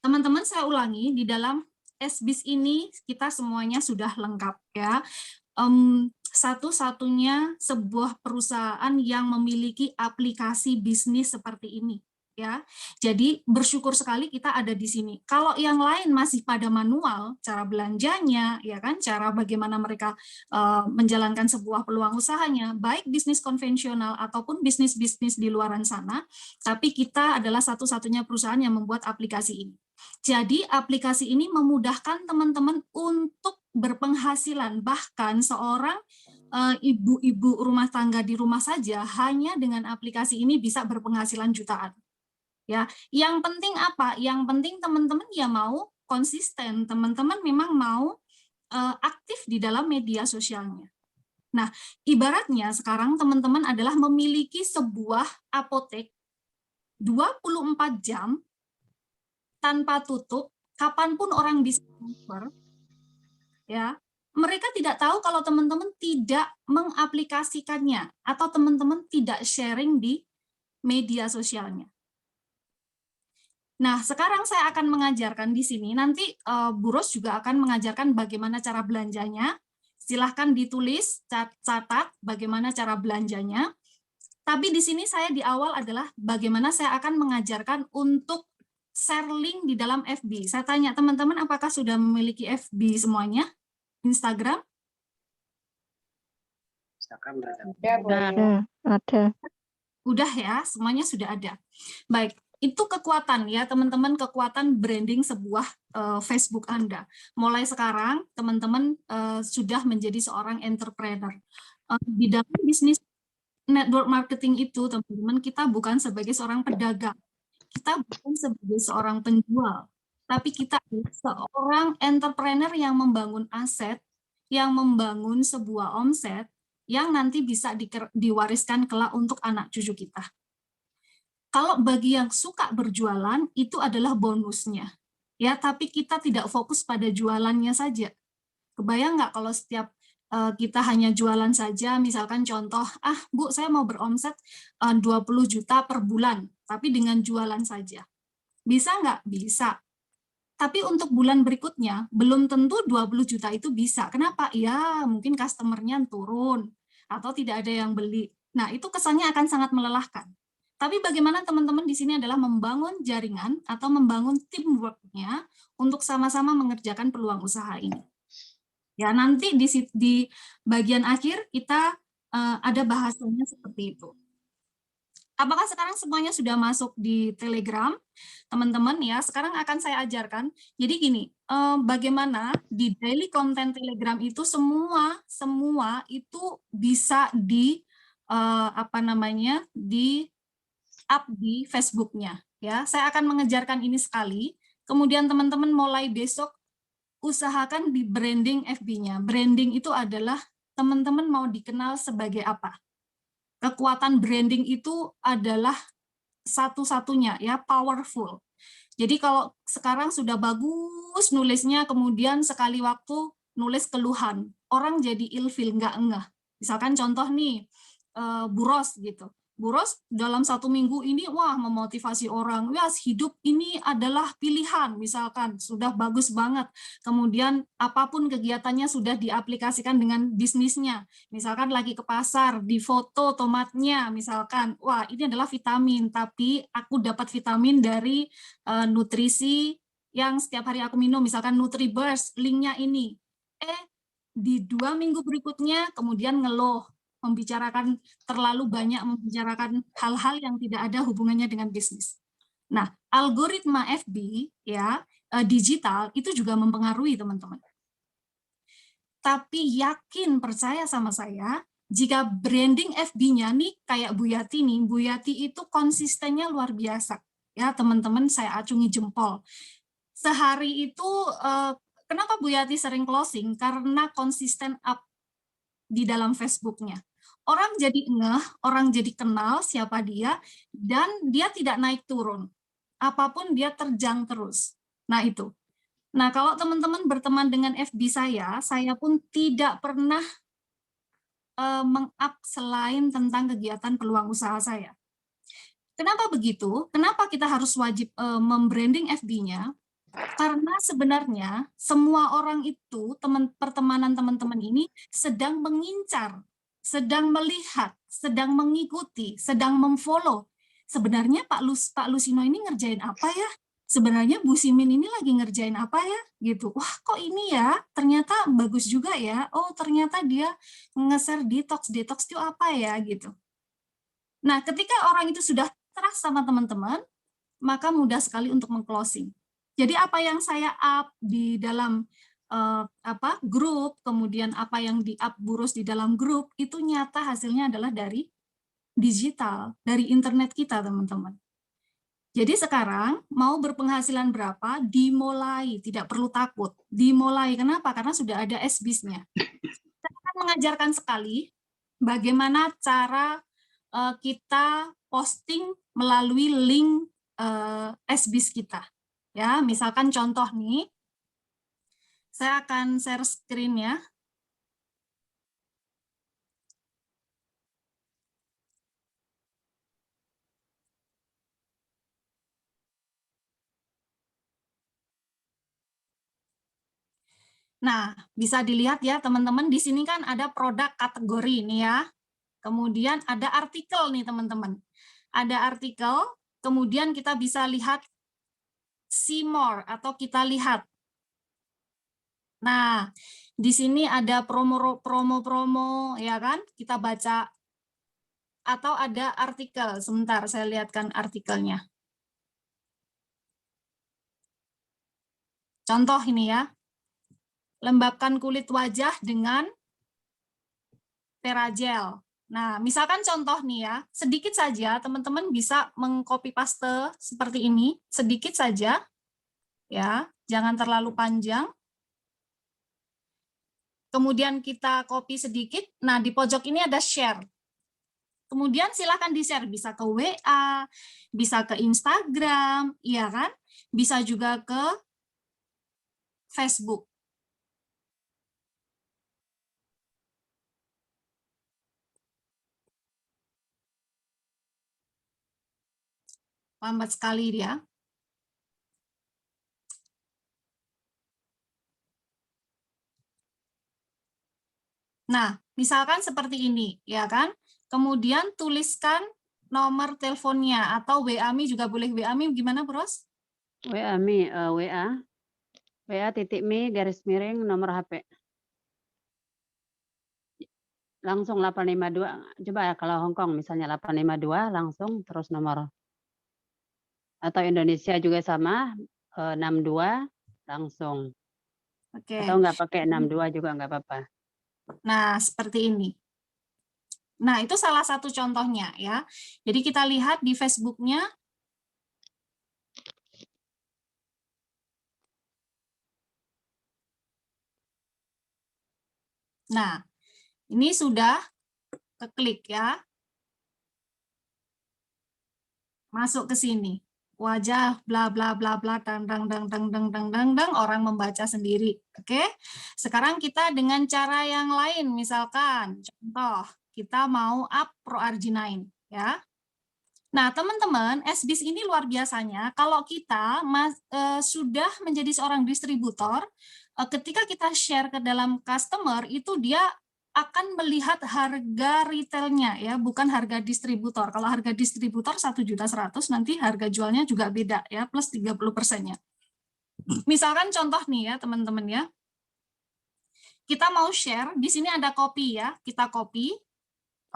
Teman-teman, saya ulangi, di dalam SBIS ini kita semuanya sudah lengkap ya. Satu-satunya sebuah perusahaan yang memiliki aplikasi bisnis seperti ini ya. Jadi bersyukur sekali kita ada di sini. Kalau yang lain masih pada manual, cara belanjanya ya kan, cara bagaimana mereka menjalankan sebuah peluang usahanya, baik bisnis konvensional ataupun bisnis-bisnis di luaran sana, tapi kita adalah satu-satunya perusahaan yang membuat aplikasi ini. Jadi aplikasi ini memudahkan teman-teman untuk berpenghasilan, bahkan seorang ibu-ibu rumah tangga di rumah saja hanya dengan aplikasi ini bisa berpenghasilan jutaan. Ya, yang penting apa? Yang penting teman-teman ya mau konsisten, teman-teman memang mau aktif di dalam media sosialnya. Nah, ibaratnya sekarang teman-teman adalah memiliki sebuah apotek 24 jam tanpa tutup, kapanpun orang bisa transfer, ya, mereka tidak tahu kalau teman-teman tidak mengaplikasikannya atau teman-teman tidak sharing di media sosialnya. Nah, sekarang saya akan mengajarkan di sini, nanti Bu Ros juga akan mengajarkan bagaimana cara belanjanya. Silahkan ditulis, catat bagaimana cara belanjanya. Tapi di sini saya di awal adalah bagaimana saya akan mengajarkan untuk share link di dalam FB. Saya tanya teman-teman apakah sudah memiliki FB semuanya? Instagram? Ada. Udah ya, semuanya sudah ada. Baik, itu kekuatan ya teman-teman, kekuatan branding sebuah Facebook Anda. Mulai sekarang teman-teman sudah menjadi seorang entrepreneur. Di dalam bisnis network marketing itu teman-teman, kita bukan sebagai seorang pedagang, kita bukan sebagai seorang penjual, tapi kita seorang entrepreneur yang membangun aset, yang membangun sebuah omset, yang nanti bisa diwariskan kelak untuk anak cucu kita. Kalau bagi yang suka berjualan, itu adalah bonusnya. Ya, tapi kita tidak fokus pada jualannya saja. Kebayang nggak kalau setiap kita hanya jualan saja, misalkan contoh, Bu, saya mau beromset 20 juta per bulan, tapi dengan jualan saja. Bisa nggak? Bisa. Tapi untuk bulan berikutnya, belum tentu 20 juta itu bisa. Kenapa? Ya, mungkin customer-nya turun, atau tidak ada yang beli. Nah, itu kesannya akan sangat melelahkan. Tapi bagaimana teman-teman di sini adalah membangun jaringan atau membangun teamwork-nya untuk sama-sama mengerjakan peluang usaha ini. Ya, nanti di bagian akhir kita ada bahasanya seperti itu. Apakah sekarang semuanya sudah masuk di Telegram, teman-teman ya? Sekarang akan saya ajarkan. Jadi gini, bagaimana di daily content Telegram itu semua itu bisa di di up di Facebooknya. Ya, saya akan mengejarkan ini sekali. Kemudian teman-teman mulai besok usahakan di branding FB-nya. Branding itu adalah teman-teman mau dikenal sebagai apa. Kekuatan branding itu adalah satu-satunya ya, powerful. Jadi kalau sekarang sudah bagus nulisnya, kemudian sekali waktu nulis keluhan, orang jadi ilfil, nggak ngeh. Misalkan contoh nih, Bu Ros gitu. Bu Ros dalam 1 minggu ini, wah memotivasi orang, ya hidup ini adalah pilihan, misalkan, sudah bagus banget. Kemudian apapun kegiatannya sudah diaplikasikan dengan bisnisnya. Misalkan lagi ke pasar, di foto tomatnya, misalkan, wah ini adalah vitamin, tapi aku dapat vitamin dari nutrisi yang setiap hari aku minum, misalkan NutriBurst, linknya ini. Di 2 minggu berikutnya kemudian ngeluh, terlalu banyak membicarakan hal-hal yang tidak ada hubungannya dengan bisnis. Nah, algoritma FB ya digital itu juga mempengaruhi teman-teman. Tapi yakin, percaya sama saya, jika branding FB-nya nih kayak Bu Yati nih, Bu Yati itu konsistennya luar biasa. Ya, teman-teman, saya acungi jempol. Sehari itu kenapa Bu Yati sering closing? Karena konsisten up di dalam Facebook-nya. Orang jadi ngeh, orang jadi kenal siapa dia, dan dia tidak naik turun. Apapun dia terjang terus. Nah itu. Nah kalau teman-teman berteman dengan FB saya pun tidak pernah meng-up selain tentang kegiatan peluang usaha saya. Kenapa begitu? Kenapa kita harus wajib membranding FB-nya? Karena sebenarnya semua orang itu, pertemanan teman-teman ini sedang mengincar, sedang melihat, sedang mengikuti, sedang memfollow. Sebenarnya Pak Lusino ini ngerjain apa ya? Sebenarnya Bu Simin ini lagi ngerjain apa ya? Gitu. Wah, kok ini ya? Ternyata bagus juga ya. Oh, ternyata dia nge-share detox itu apa ya? Gitu. Nah, ketika orang itu sudah trust sama teman-teman, maka mudah sekali untuk meng-closing. Jadi apa yang saya up di dalam grup, kemudian apa yang di-up Burus di dalam grup, itu nyata hasilnya adalah dari digital, dari internet kita, teman-teman. Jadi sekarang mau berpenghasilan berapa, dimulai, tidak perlu takut. Dimulai, kenapa? Karena sudah ada SBIS-nya. Saya akan mengajarkan sekali bagaimana cara kita posting melalui link SBIS kita. Ya, misalkan contoh nih, saya akan share screen ya. Nah, bisa dilihat ya teman-teman, di sini kan ada produk kategori nih ya. Kemudian ada artikel nih teman-teman. Ada artikel, kemudian kita bisa lihat see more atau kita lihat. Nah, di sini ada promo-promo ya kan? Kita baca atau ada artikel. Sebentar saya lihatkan artikelnya. Contoh ini ya. Lembabkan kulit wajah dengan Teragel. Nah, misalkan contoh nih ya, sedikit saja teman-teman bisa mengcopy paste seperti ini, sedikit saja, ya, jangan terlalu panjang. Kemudian kita copy sedikit, nah di pojok ini ada share. Kemudian silakan di-share, bisa ke WA, bisa ke Instagram, iya kan? Bisa juga ke Facebook. Lambat sekali dia. Nah, misalkan seperti ini, ya kan? Kemudian tuliskan nomor teleponnya atau WA-Mi juga boleh. WA-Mi gimana, Bros? WA-Mi, WA.mi nomor HP. Langsung 852. Coba ya kalau Hongkong misalnya 852 langsung terus nomor. Atau Indonesia juga sama 62 langsung. Oke. Atau nggak pakai 62 juga nggak apa-apa. Nah, seperti ini. Nah, itu salah satu contohnya ya. Jadi kita lihat di Facebook-nya. Nah, ini sudah keklik ya. Masuk ke sini. Wajah bla bla bla bla dang dang dang dang dang dang dang dang, orang membaca sendiri. Oke. Sekarang kita dengan cara yang lain, misalkan contoh kita mau up Pro Arginine ya. Nah, teman-teman, SBIS ini luar biasanya kalau kita sudah menjadi seorang distributor, ketika kita share ke dalam customer itu dia akan melihat harga retailnya ya, bukan harga distributor. Kalau harga distributor 1.100.000 nanti harga jualnya juga beda ya, plus 30%-nya. Misalkan contoh nih ya, teman-teman ya. Kita mau share, di sini ada copy ya, kita copy.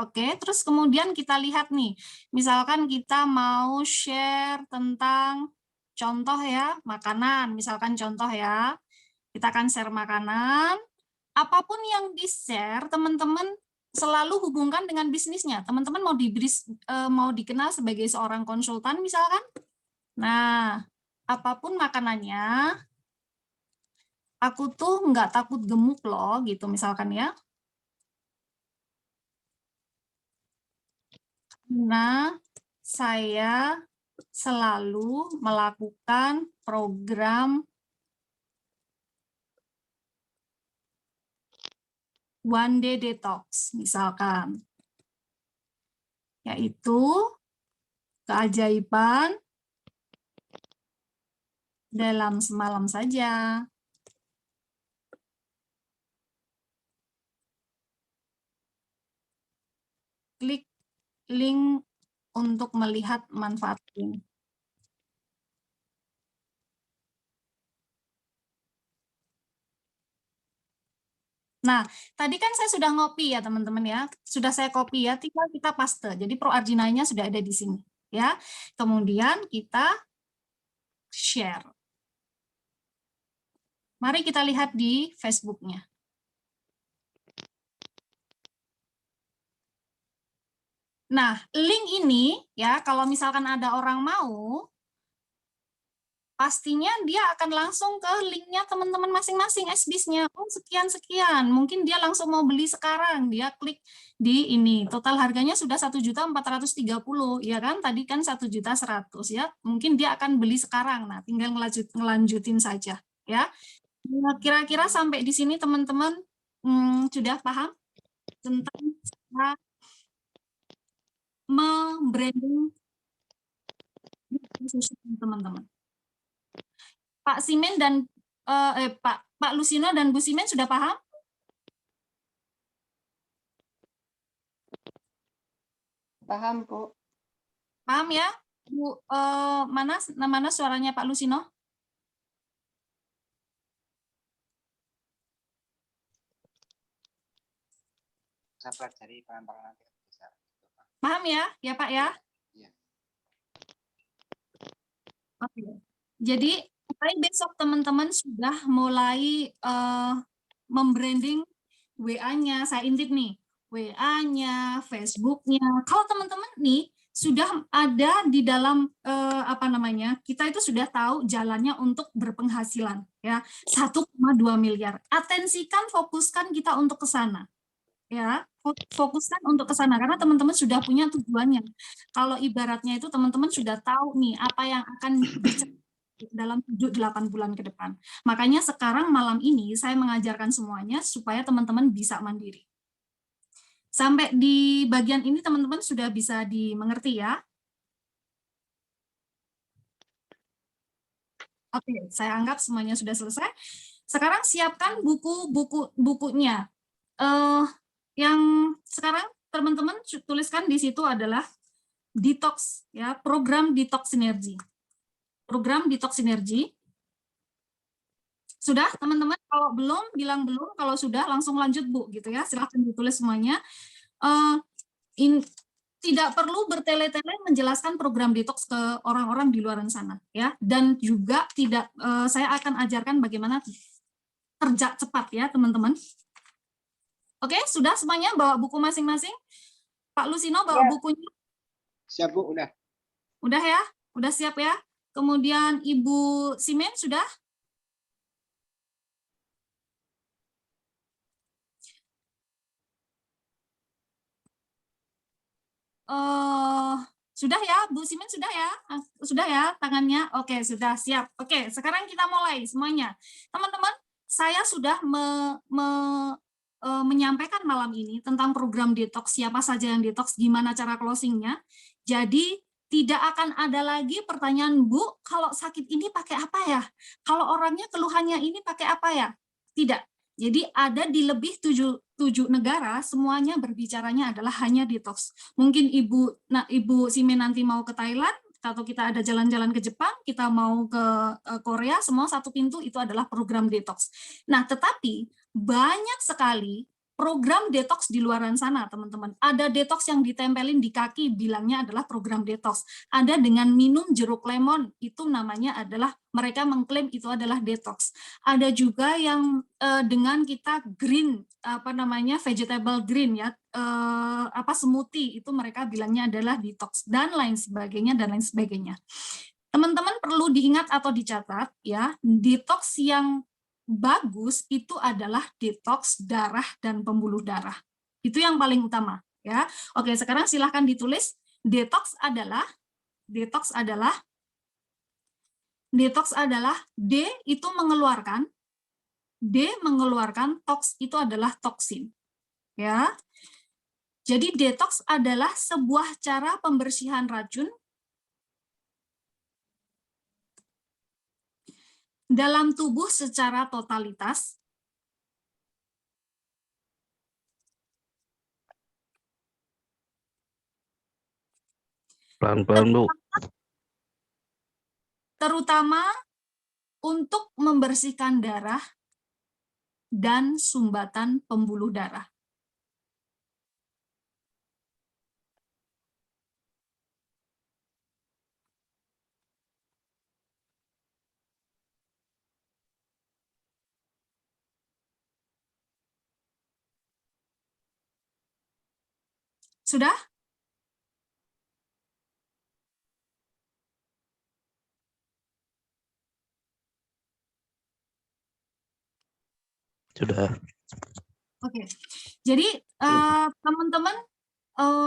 Oke, terus kemudian kita lihat nih, misalkan kita mau share tentang contoh ya, makanan, misalkan contoh ya, kita akan share makanan, apapun yang di-share, teman-teman selalu hubungkan dengan bisnisnya. Teman-teman mau dikenal sebagai seorang konsultan misalkan, nah, apapun makanannya, aku tuh nggak takut gemuk loh, gitu misalkan ya. Nah, saya selalu melakukan program one day detox, misalkan. Yaitu keajaiban dalam semalam saja. Klik link untuk melihat manfaat ini. Nah, tadi kan saya sudah ngopi ya teman-teman ya, sudah saya copy ya, tinggal kita paste. Jadi ProArjinanya sudah ada di sini ya. Kemudian kita share. Mari kita lihat di Facebook-nya. Nah, link ini ya, kalau misalkan ada orang mau, pastinya dia akan langsung ke linknya teman-teman masing-masing SBIS-nya. Oh, sekian-sekian. Mungkin dia langsung mau beli sekarang. Dia klik di ini. Total harganya sudah 1.430, ya kan? Tadi kan 1.100.000 ya. Mungkin dia akan beli sekarang. Nah, tinggal ngelanjutin saja ya. Kira-kira sampai di sini teman-teman sudah paham tentang cara membranding teman-teman. Pak Simen dan Pak Lusino dan Bu Simen sudah paham? Paham, Bu. Paham ya? Bu, mana suaranya Pak Lusino? Saya pelajari pelan-pelan nanti bisa. Paham ya? Ya Pak ya? Iya. Oke. Jadi mulai besok teman-teman sudah mulai membranding WA-nya. Saya intip nih, WA-nya, Facebook-nya. Kalau teman-teman nih sudah ada di dalam kita itu sudah tahu jalannya untuk berpenghasilan ya 1,2 miliar. Atensikan, fokuskan kita untuk ke sana. Ya, fokuskan untuk ke sana karena teman-teman sudah punya tujuannya. Kalau ibaratnya itu teman-teman sudah tahu nih apa yang akan dalam 7-8 bulan ke depan. Makanya sekarang malam ini saya mengajarkan semuanya supaya teman-teman bisa mandiri. Sampai di bagian ini teman-teman sudah bisa dimengerti ya. Oke, saya anggap semuanya sudah selesai. Sekarang siapkan bukunya. Yang sekarang teman-teman tuliskan di situ adalah detox ya, program detox sinergi. Program detox sinergi. Sudah teman-teman? Kalau belum bilang belum, kalau sudah langsung lanjut Bu gitu ya. Silahkan ditulis semuanya. Tidak perlu bertele-tele menjelaskan program detox ke orang-orang di luar sana ya. Dan juga tidak saya akan ajarkan bagaimana kerja cepat ya teman-teman. Oke, sudah semuanya bawa buku masing-masing? Pak Lusino bawa Ya. bukunya? Siap, Bu, udah. Udah ya? Udah siap ya? Kemudian Ibu Simen sudah? Sudah ya, Bu Simen sudah ya? Sudah ya tangannya? Oke, sudah siap. Oke, sekarang kita mulai semuanya. Teman-teman, saya sudah menyampaikan malam ini tentang program detox, siapa saja yang detox, gimana cara closingnya. Jadi tidak akan ada lagi pertanyaan, Bu, kalau sakit ini pakai apa ya? Kalau orangnya keluhannya ini pakai apa ya? Tidak. Jadi ada di lebih 7 negara, semuanya berbicaranya adalah hanya detox. Mungkin Ibu Simen nanti mau ke Thailand, atau kita ada jalan-jalan ke Jepang, kita mau ke Korea, semua satu pintu itu adalah program detox. Nah, tetapi banyak sekali program detox di luar sana, teman-teman. Ada detox yang ditempelin di kaki, bilangnya adalah program detox. Ada dengan minum jeruk lemon, itu namanya adalah, mereka mengklaim itu adalah detox. Ada juga yang dengan kita green, vegetable green ya, smoothie, itu mereka bilangnya adalah detox, dan lain sebagainya, dan lain sebagainya. Teman-teman perlu diingat atau dicatat ya, detox yang bagus itu adalah detox darah dan pembuluh darah. Itu yang paling utama ya. Oke, sekarang silahkan ditulis detox adalah D itu mengeluarkan, tox itu adalah toksin. Ya. Jadi detox adalah sebuah cara pembersihan racun dalam tubuh secara totalitas. Pelan-pelan, Bu. Terutama untuk membersihkan darah dan sumbatan pembuluh darah. Sudah? Sudah. Oke. Jadi teman-teman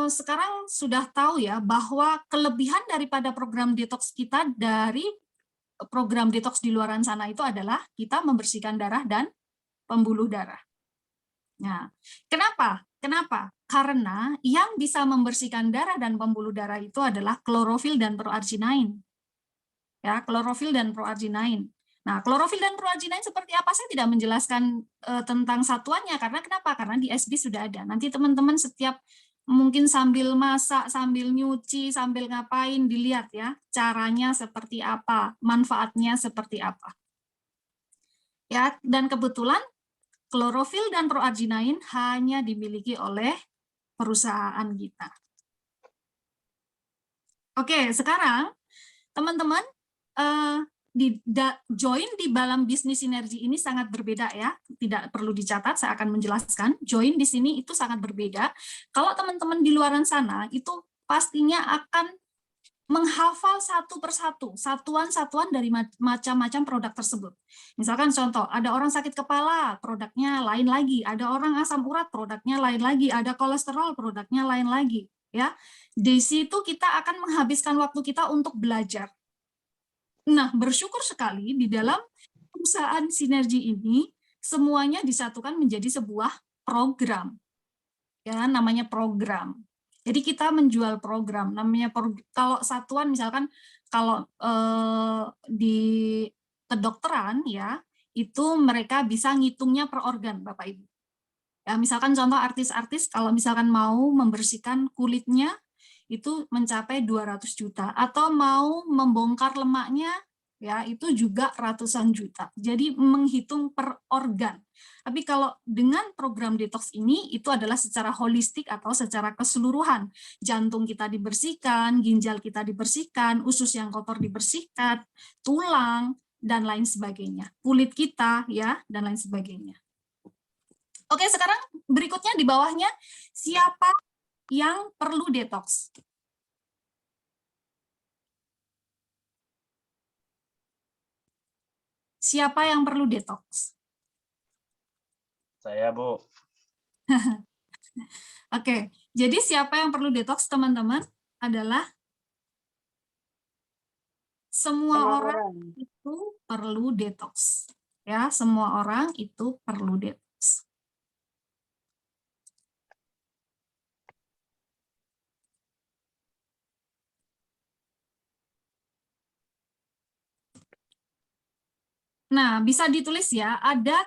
sekarang sudah tahu ya bahwa kelebihan daripada program detox kita dari program detox di luaran sana itu adalah kita membersihkan darah dan pembuluh darah. Nah, kenapa? Kenapa? Karena yang bisa membersihkan darah dan pembuluh darah itu adalah klorofil dan proarginain. Ya, klorofil dan proarginain. Nah, klorofil dan proarginain seperti apa? Saya tidak menjelaskan tentang satuannya karena kenapa? Karena di SB sudah ada. Nanti teman-teman setiap mungkin sambil masak, sambil nyuci, sambil ngapain dilihat ya, caranya seperti apa, manfaatnya seperti apa. Ya, dan kebetulan klorofil dan proarginain hanya dimiliki oleh perusahaan kita. Oke, sekarang teman-teman join di dalam bisnis sinergi ini sangat berbeda ya, tidak perlu dicatat, saya akan menjelaskan. Join di sini itu sangat berbeda. Kalau teman-teman di luaran sana itu pastinya akan menghafal satu persatu satuan-satuan dari macam-macam produk tersebut. Misalkan contoh, ada orang sakit kepala, produknya lain lagi, ada orang asam urat, produknya lain lagi, ada kolesterol, produknya lain lagi, ya. Di situ kita akan menghabiskan waktu kita untuk belajar. Nah, bersyukur sekali di dalam perusahaan sinergi ini semuanya disatukan menjadi sebuah program. Ya, namanya program. Jadi kita menjual program, namanya kalau satuan misalkan kalau di kedokteran ya, itu mereka bisa ngitungnya per organ Bapak Ibu. Ya, misalkan contoh artis-artis kalau misalkan mau membersihkan kulitnya itu mencapai 200 juta atau mau membongkar lemaknya ya itu juga ratusan juta. Jadi menghitung per organ. Tapi kalau dengan program detox ini itu adalah secara holistik atau secara keseluruhan. Jantung kita dibersihkan, ginjal kita dibersihkan, usus yang kotor dibersihkan, tulang dan lain sebagainya. Kulit kita ya dan lain sebagainya. Oke, sekarang berikutnya di bawahnya siapa yang perlu detox? Siapa yang perlu detox? Saya, Bu. Oke, jadi siapa yang perlu detox, teman-teman? Adalah semua orang itu perlu detox. Ya, semua orang itu perlu detox. Nah, bisa ditulis ya, ada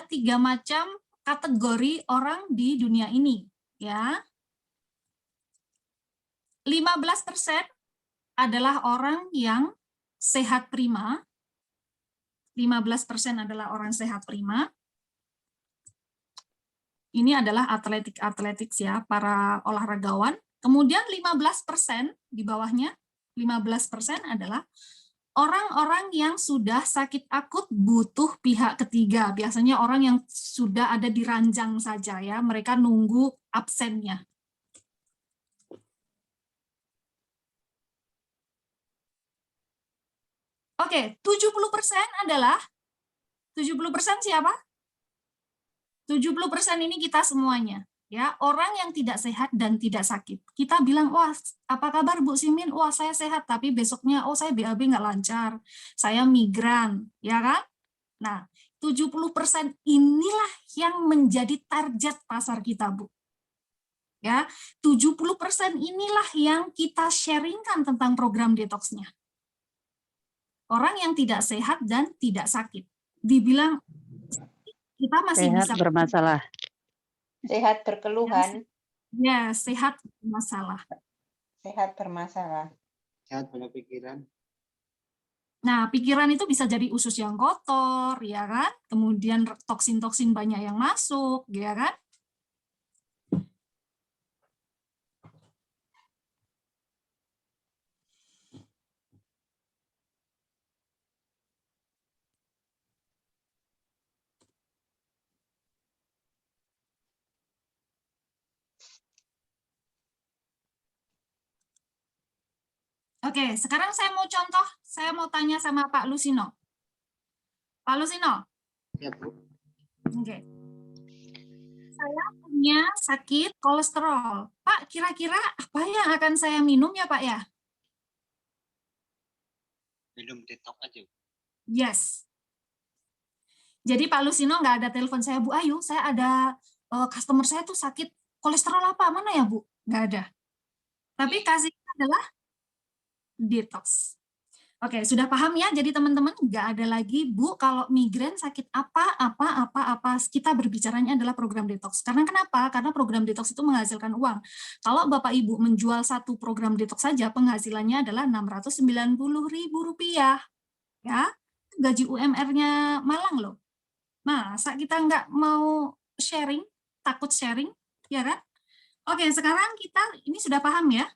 tiga macam kategori orang di dunia ini. Ya, 15% adalah orang yang sehat prima. 15% adalah orang sehat prima. Ini adalah atletik ya, para olahragawan. Kemudian 15% di bawahnya, 15% adalah orang-orang yang sudah sakit akut butuh pihak ketiga. Biasanya orang yang sudah ada di ranjang saja ya, mereka nunggu absennya. Oke, 70% adalah 70% siapa? 70% ini kita semuanya. Ya, orang yang tidak sehat dan tidak sakit. Kita bilang, wah, apa kabar Bu Simin? Wah, saya sehat, tapi besoknya, oh, saya BAB nggak lancar, saya migran, ya kan? Nah, 70% inilah yang menjadi target pasar kita, Bu. Ya, 70% inilah yang kita sharingkan tentang program detox-nya. Orang yang tidak sehat dan tidak sakit. Dibilang kita masih Sehat bisa bermasalah. Sehat berkeluhan, ya sehat masalah. sehat bermasalah. Sehat pada pikiran. Nah, pikiran itu bisa jadi usus yang kotor, ya kan? Kemudian toksin-toksin banyak yang masuk, ya kan? Oke, sekarang saya mau tanya sama Pak Lusino. Pak Lusino, Ya, Bu. oke. Saya punya sakit kolesterol. Pak, kira-kira apa yang akan saya minum ya, Pak ya? Minum detox aja. Yes. Jadi Pak Lusino nggak ada telepon saya, Bu Ayu, saya ada customer saya tuh sakit kolesterol apa? Mana ya, Bu? Nggak ada. Tapi kasihnya adalah detox. Oke, sudah paham ya? Jadi teman-teman nggak ada lagi, Bu, kalau migrain sakit apa, kita berbicaranya adalah program detox. Karena kenapa? Karena program detox itu menghasilkan uang. Kalau Bapak Ibu menjual satu program detox saja, penghasilannya adalah Rp690.000. Ya, gaji UMR-nya Malang loh. Masa kita nggak mau sharing, takut sharing, ya kan? Oke, sekarang ini sudah paham ya?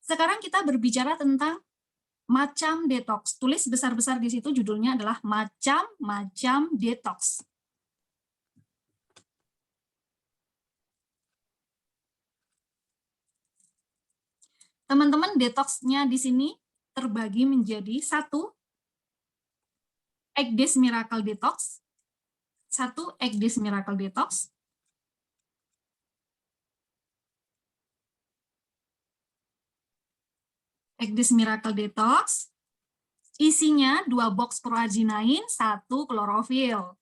Sekarang kita berbicara tentang macam detox. Tulis besar-besar di situ judulnya adalah macam-macam detox. Teman-teman, detoxnya di sini terbagi menjadi 1 Egg Days Miracle Detox, 1 Egg Days Miracle Detox, Egg Days Miracle Detox, isinya 2 box proaginain, 1 klorofil.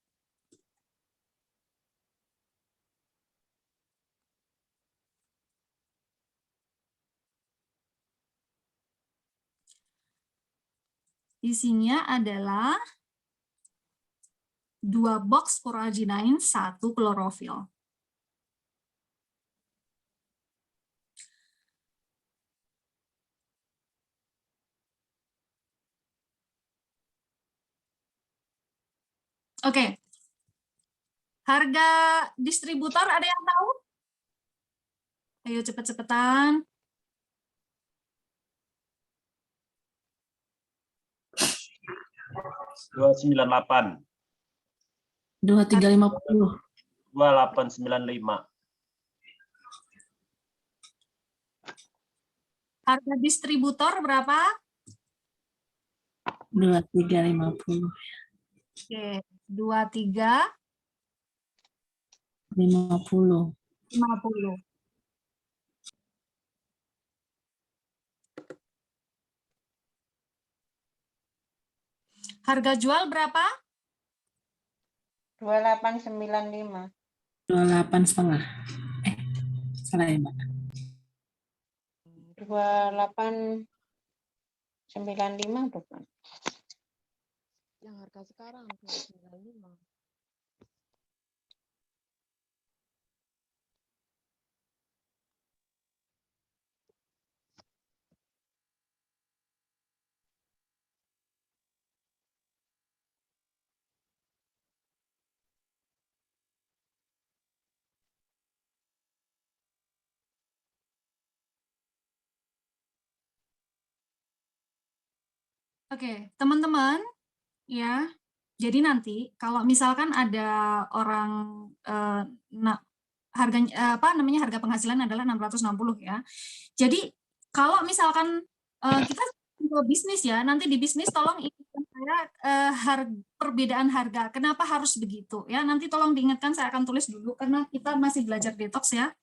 Isinya adalah 2 box proaginain, 1 klorofil. Oke. Harga distributor ada yang tahu? Ayo cepet-cepetan. $298. 2350. 2895. Harga distributor berapa? 2350. Oke, 2350. 50. Harga jual berapa? 2895. 28,5. Salah ya, Mbak? 2895 bukan? Yang harga sekarang 295. Oke, teman-teman, ya. Jadi nanti kalau misalkan ada orang harganya harga penghasilan adalah 660 ya. Jadi kalau misalkan kita ke bisnis ya, nanti di bisnis tolong ingatkan saya perbedaan harga. Kenapa harus begitu ya? Nanti tolong diingatkan, saya akan tulis dulu karena kita masih belajar detox ya.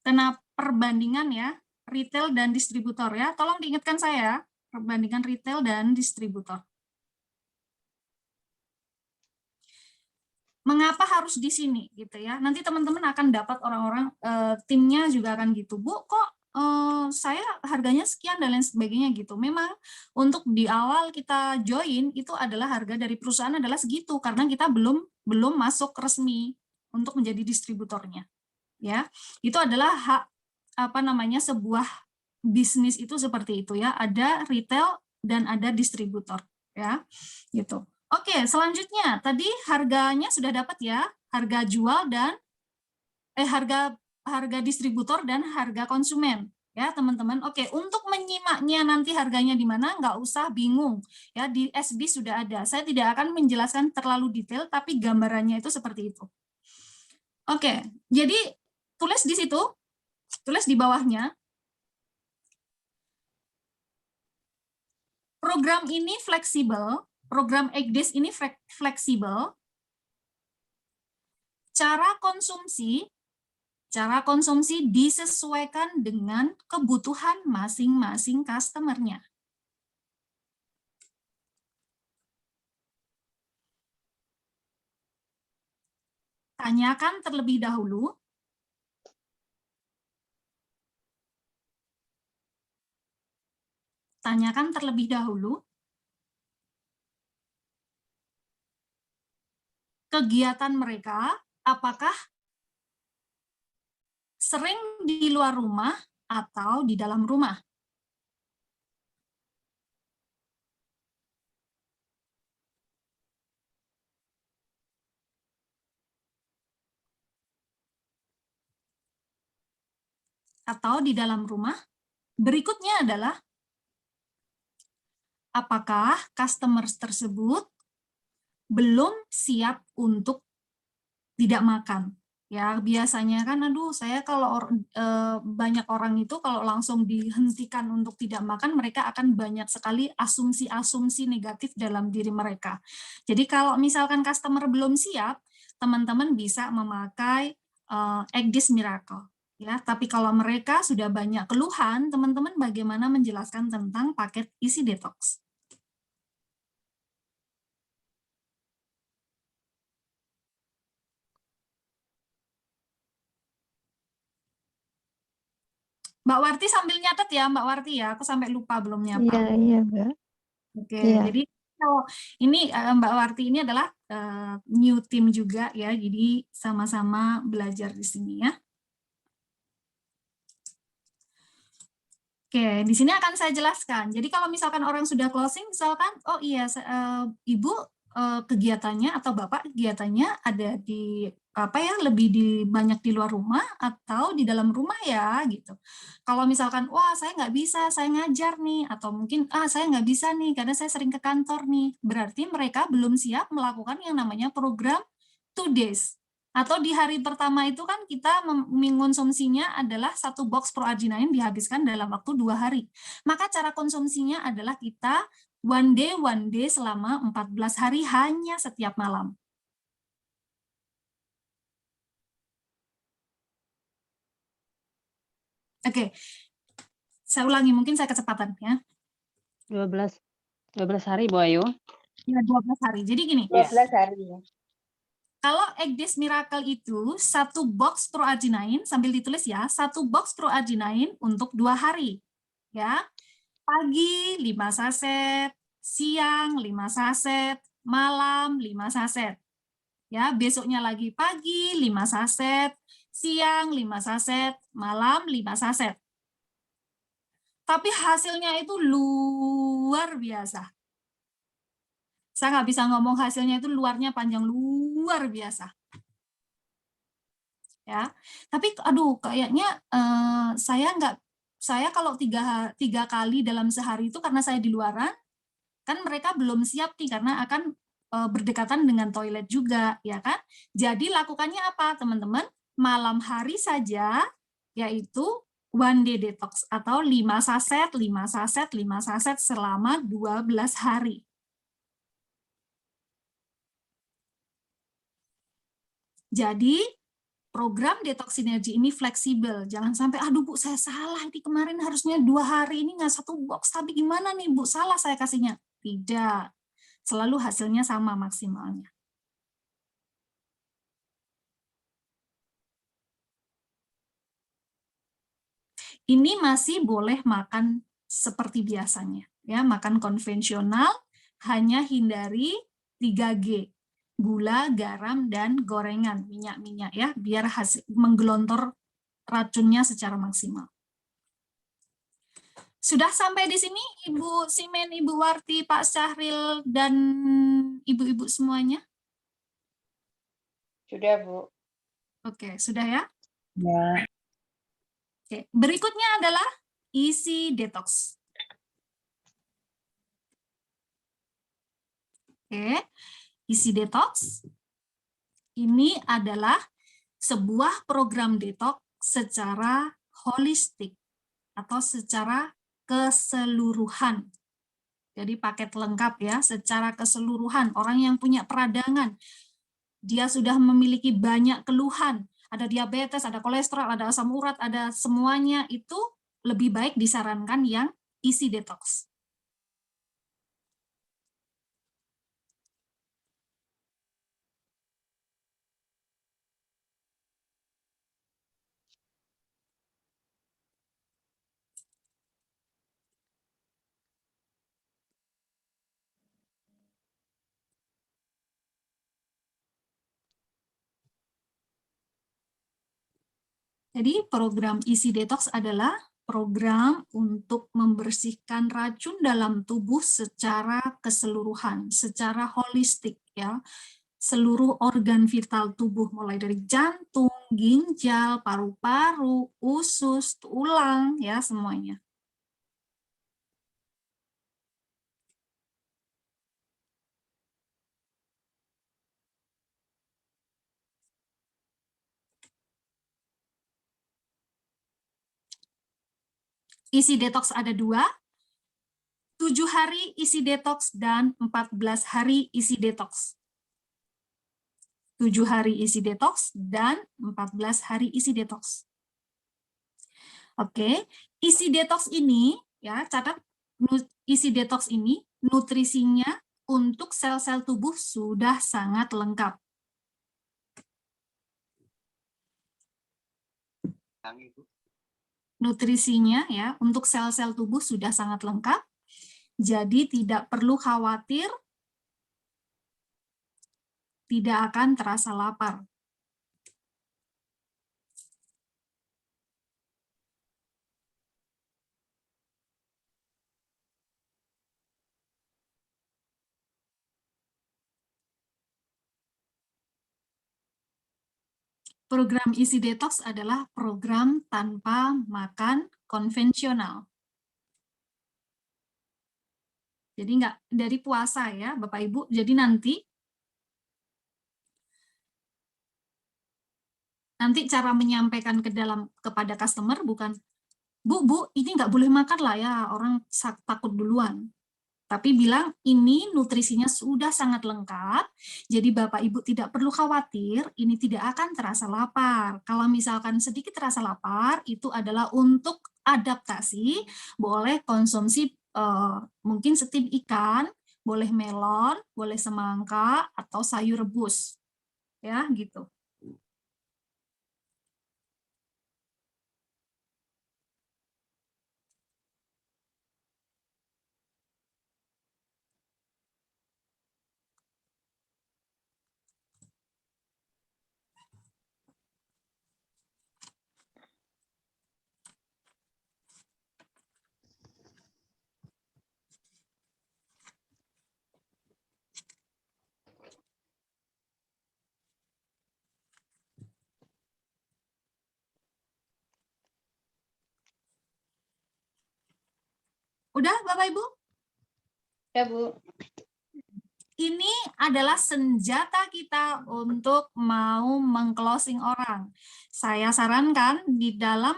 Karena perbandingan ya, retail dan distributor ya. Tolong diingatkan saya perbandingan retail dan distributor. Mengapa harus di sini gitu ya? Nanti teman-teman akan dapat orang-orang timnya juga akan gitu. Bu, kok saya harganya sekian dan lain sebagainya gitu. Memang untuk di awal kita join itu adalah harga dari perusahaan adalah segitu karena kita belum masuk resmi untuk menjadi distributornya. Ya, itu adalah hak sebuah bisnis itu seperti itu ya. Ada retail dan ada distributor ya, gitu. Oke, selanjutnya tadi harganya sudah dapat ya, harga jual dan harga distributor dan harga konsumen ya teman-teman. Oke, untuk menyimaknya nanti harganya di mana nggak usah bingung ya, di SB sudah ada. Saya tidak akan menjelaskan terlalu detail tapi gambarannya itu seperti itu. Oke, jadi tulis di situ, tulis di bawahnya. Program ini fleksibel, program EGDIS ini fleksibel. Cara konsumsi disesuaikan dengan kebutuhan masing-masing customer-nya. Tanyakan terlebih dahulu. Tanyakan terlebih dahulu kegiatan mereka, apakah sering di luar rumah atau di dalam rumah. Atau di dalam rumah. Berikutnya adalah apakah customer tersebut belum siap untuk tidak makan. Ya, biasanya kan aduh saya kalau banyak orang itu kalau langsung dihentikan untuk tidak makan, mereka akan banyak sekali asumsi-asumsi negatif dalam diri mereka. Jadi kalau misalkan customer belum siap, teman-teman bisa memakai EGDIS Miracle. Ya, tapi kalau mereka sudah banyak keluhan, teman-teman bagaimana menjelaskan tentang paket isi detox? Mbak Warti sambil nyatet ya, Mbak Warti ya. Aku sampai lupa belum nyapa. Iya, Mbak. Oke, Iya. jadi kalau ini Mbak Warti ini adalah new team juga ya, jadi sama-sama belajar di sini ya. Oke, di sini akan saya jelaskan. Jadi kalau misalkan orang sudah closing, misalkan, oh iya, Ibu kegiatannya atau Bapak kegiatannya ada di lebih banyak di luar rumah atau di dalam rumah ya gitu. Kalau misalkan, wah saya nggak bisa, saya ngajar nih, atau mungkin saya nggak bisa nih karena saya sering ke kantor nih, berarti mereka belum siap melakukan yang namanya program 2 days. Atau di hari pertama itu kan kita mengkonsumsinya adalah 1 box proarginain dihabiskan dalam waktu 2 hari. Maka cara konsumsinya adalah kita one day selama 14 hari hanya setiap malam. Oke, saya ulangi, mungkin saya kecepatan ya. 12 hari Bu Ayu. Ya, 12 hari. Jadi gini. 12 hari ya. Kalau EGDIS Miracle itu 1 box proarginain, sambil ditulis ya, 1 box proarginain untuk 2 hari. Ya. Pagi 5 saset, siang 5 saset, malam 5 saset. Ya, besoknya lagi pagi 5 saset, siang 5 saset, malam 5 saset. Tapi hasilnya itu luar biasa. Saya nggak bisa ngomong hasilnya itu luarnya panjang, luar biasa. Ya, tapi aduh kayaknya saya kalau tiga kali dalam sehari itu karena saya di luaran, kan mereka belum siap nih karena akan berdekatan dengan toilet juga, ya kan? Jadi lakukannya apa, teman-teman? Malam hari saja, yaitu one day detox atau 5 saset, 5 saset, 5 saset selama 12 hari. Jadi program detox sinergi ini fleksibel. Jangan sampai, aduh Bu, saya salah. Ini kemarin harusnya 2 hari, ini nggak 1 box. Tapi gimana nih Bu, salah saya kasihnya. Tidak. Selalu hasilnya sama maksimalnya. ini masih boleh makan seperti biasanya, ya, makan konvensional, hanya hindari 3G, gula, garam, dan gorengan, minyak-minyak, ya, biar hasil menggelontor racunnya secara maksimal. Sudah sampai di sini Ibu Simen, Ibu Warti, Pak Syahril, dan ibu-ibu semuanya? Sudah, Bu. Oke, sudah ya? Ya. Oke, berikutnya adalah isi detox. Oke, isi detox ini adalah sebuah program detox secara holistik atau secara keseluruhan. Jadi paket lengkap ya, secara keseluruhan. Orang yang punya peradangan, dia sudah memiliki banyak keluhan, ada diabetes, ada kolesterol, ada asam urat, ada semuanya, itu lebih baik disarankan yang isi detox. Jadi program isi detox adalah program untuk membersihkan racun dalam tubuh secara keseluruhan, secara holistik ya. Seluruh organ vital tubuh mulai dari jantung, ginjal, paru-paru, usus, tulang ya semuanya. Isi detox ada 2, 7 hari isi detox dan 14 hari isi detox. 7 hari isi detox dan 14 hari isi detox. Oke, isi detox ini ya, catat isi detox ini nutrisinya untuk sel-sel tubuh sudah sangat lengkap. Nutrisinya ya untuk sel-sel tubuh sudah sangat lengkap. Jadi tidak perlu khawatir tidak akan terasa lapar. Program isi detox adalah program tanpa makan konvensional. Jadi nggak dari puasa ya Bapak Ibu, jadi nanti cara menyampaikan kepada customer bukan, Bu, ini nggak boleh makan lah ya, orang takut duluan. Tapi bilang ini nutrisinya sudah sangat lengkap, jadi Bapak Ibu tidak perlu khawatir, ini tidak akan terasa lapar. Kalau misalkan sedikit terasa lapar, itu adalah untuk adaptasi, boleh konsumsi mungkin setip ikan, boleh melon, boleh semangka, atau sayur rebus. Ya, gitu. Udah Bapak Ibu? Ya, Bu. Ini adalah senjata kita untuk mau meng-closing orang. Saya sarankan di dalam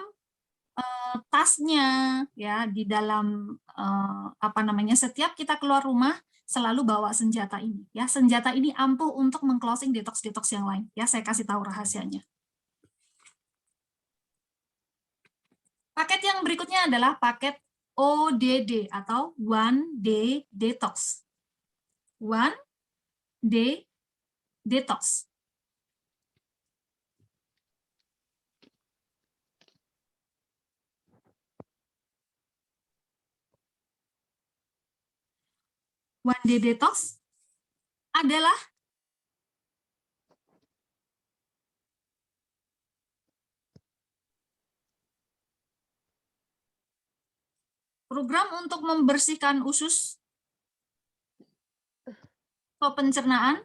tasnya, ya, di dalam setiap kita keluar rumah selalu bawa senjata ini. Ya, senjata ini ampuh untuk meng-closing detox-detox yang lain. Ya, saya kasih tahu rahasianya. Paket yang berikutnya adalah paket ODD atau One Day Detox. One Day Detox. One Day Detox adalah program untuk membersihkan usus atau pencernaan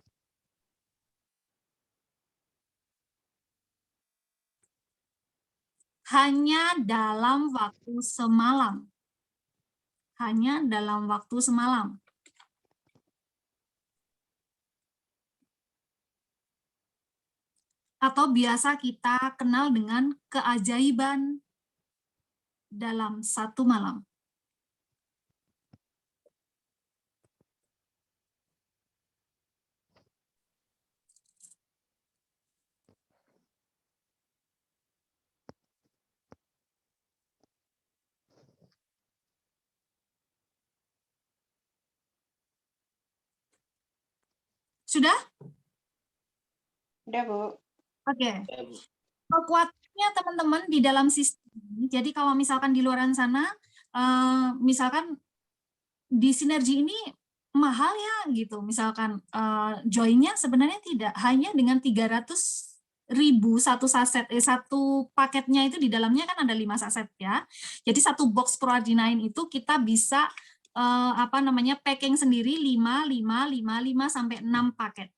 hanya dalam waktu semalam. Hanya dalam waktu semalam. Atau biasa kita kenal dengan keajaiban dalam satu malam. Sudah? Udah, Bu. Oke. Ya, Bu. Kekuatannya teman-teman di dalam sistem ini, jadi kalau misalkan di luar sana, misalkan di sinergi ini mahal ya gitu, misalkan joinnya sebenarnya tidak, hanya dengan 300.000 satu saset, satu paketnya itu di dalamnya kan ada 5 saset ya, jadi satu box Pro Arginine itu kita bisa packing sendiri 5 sampai 6 paket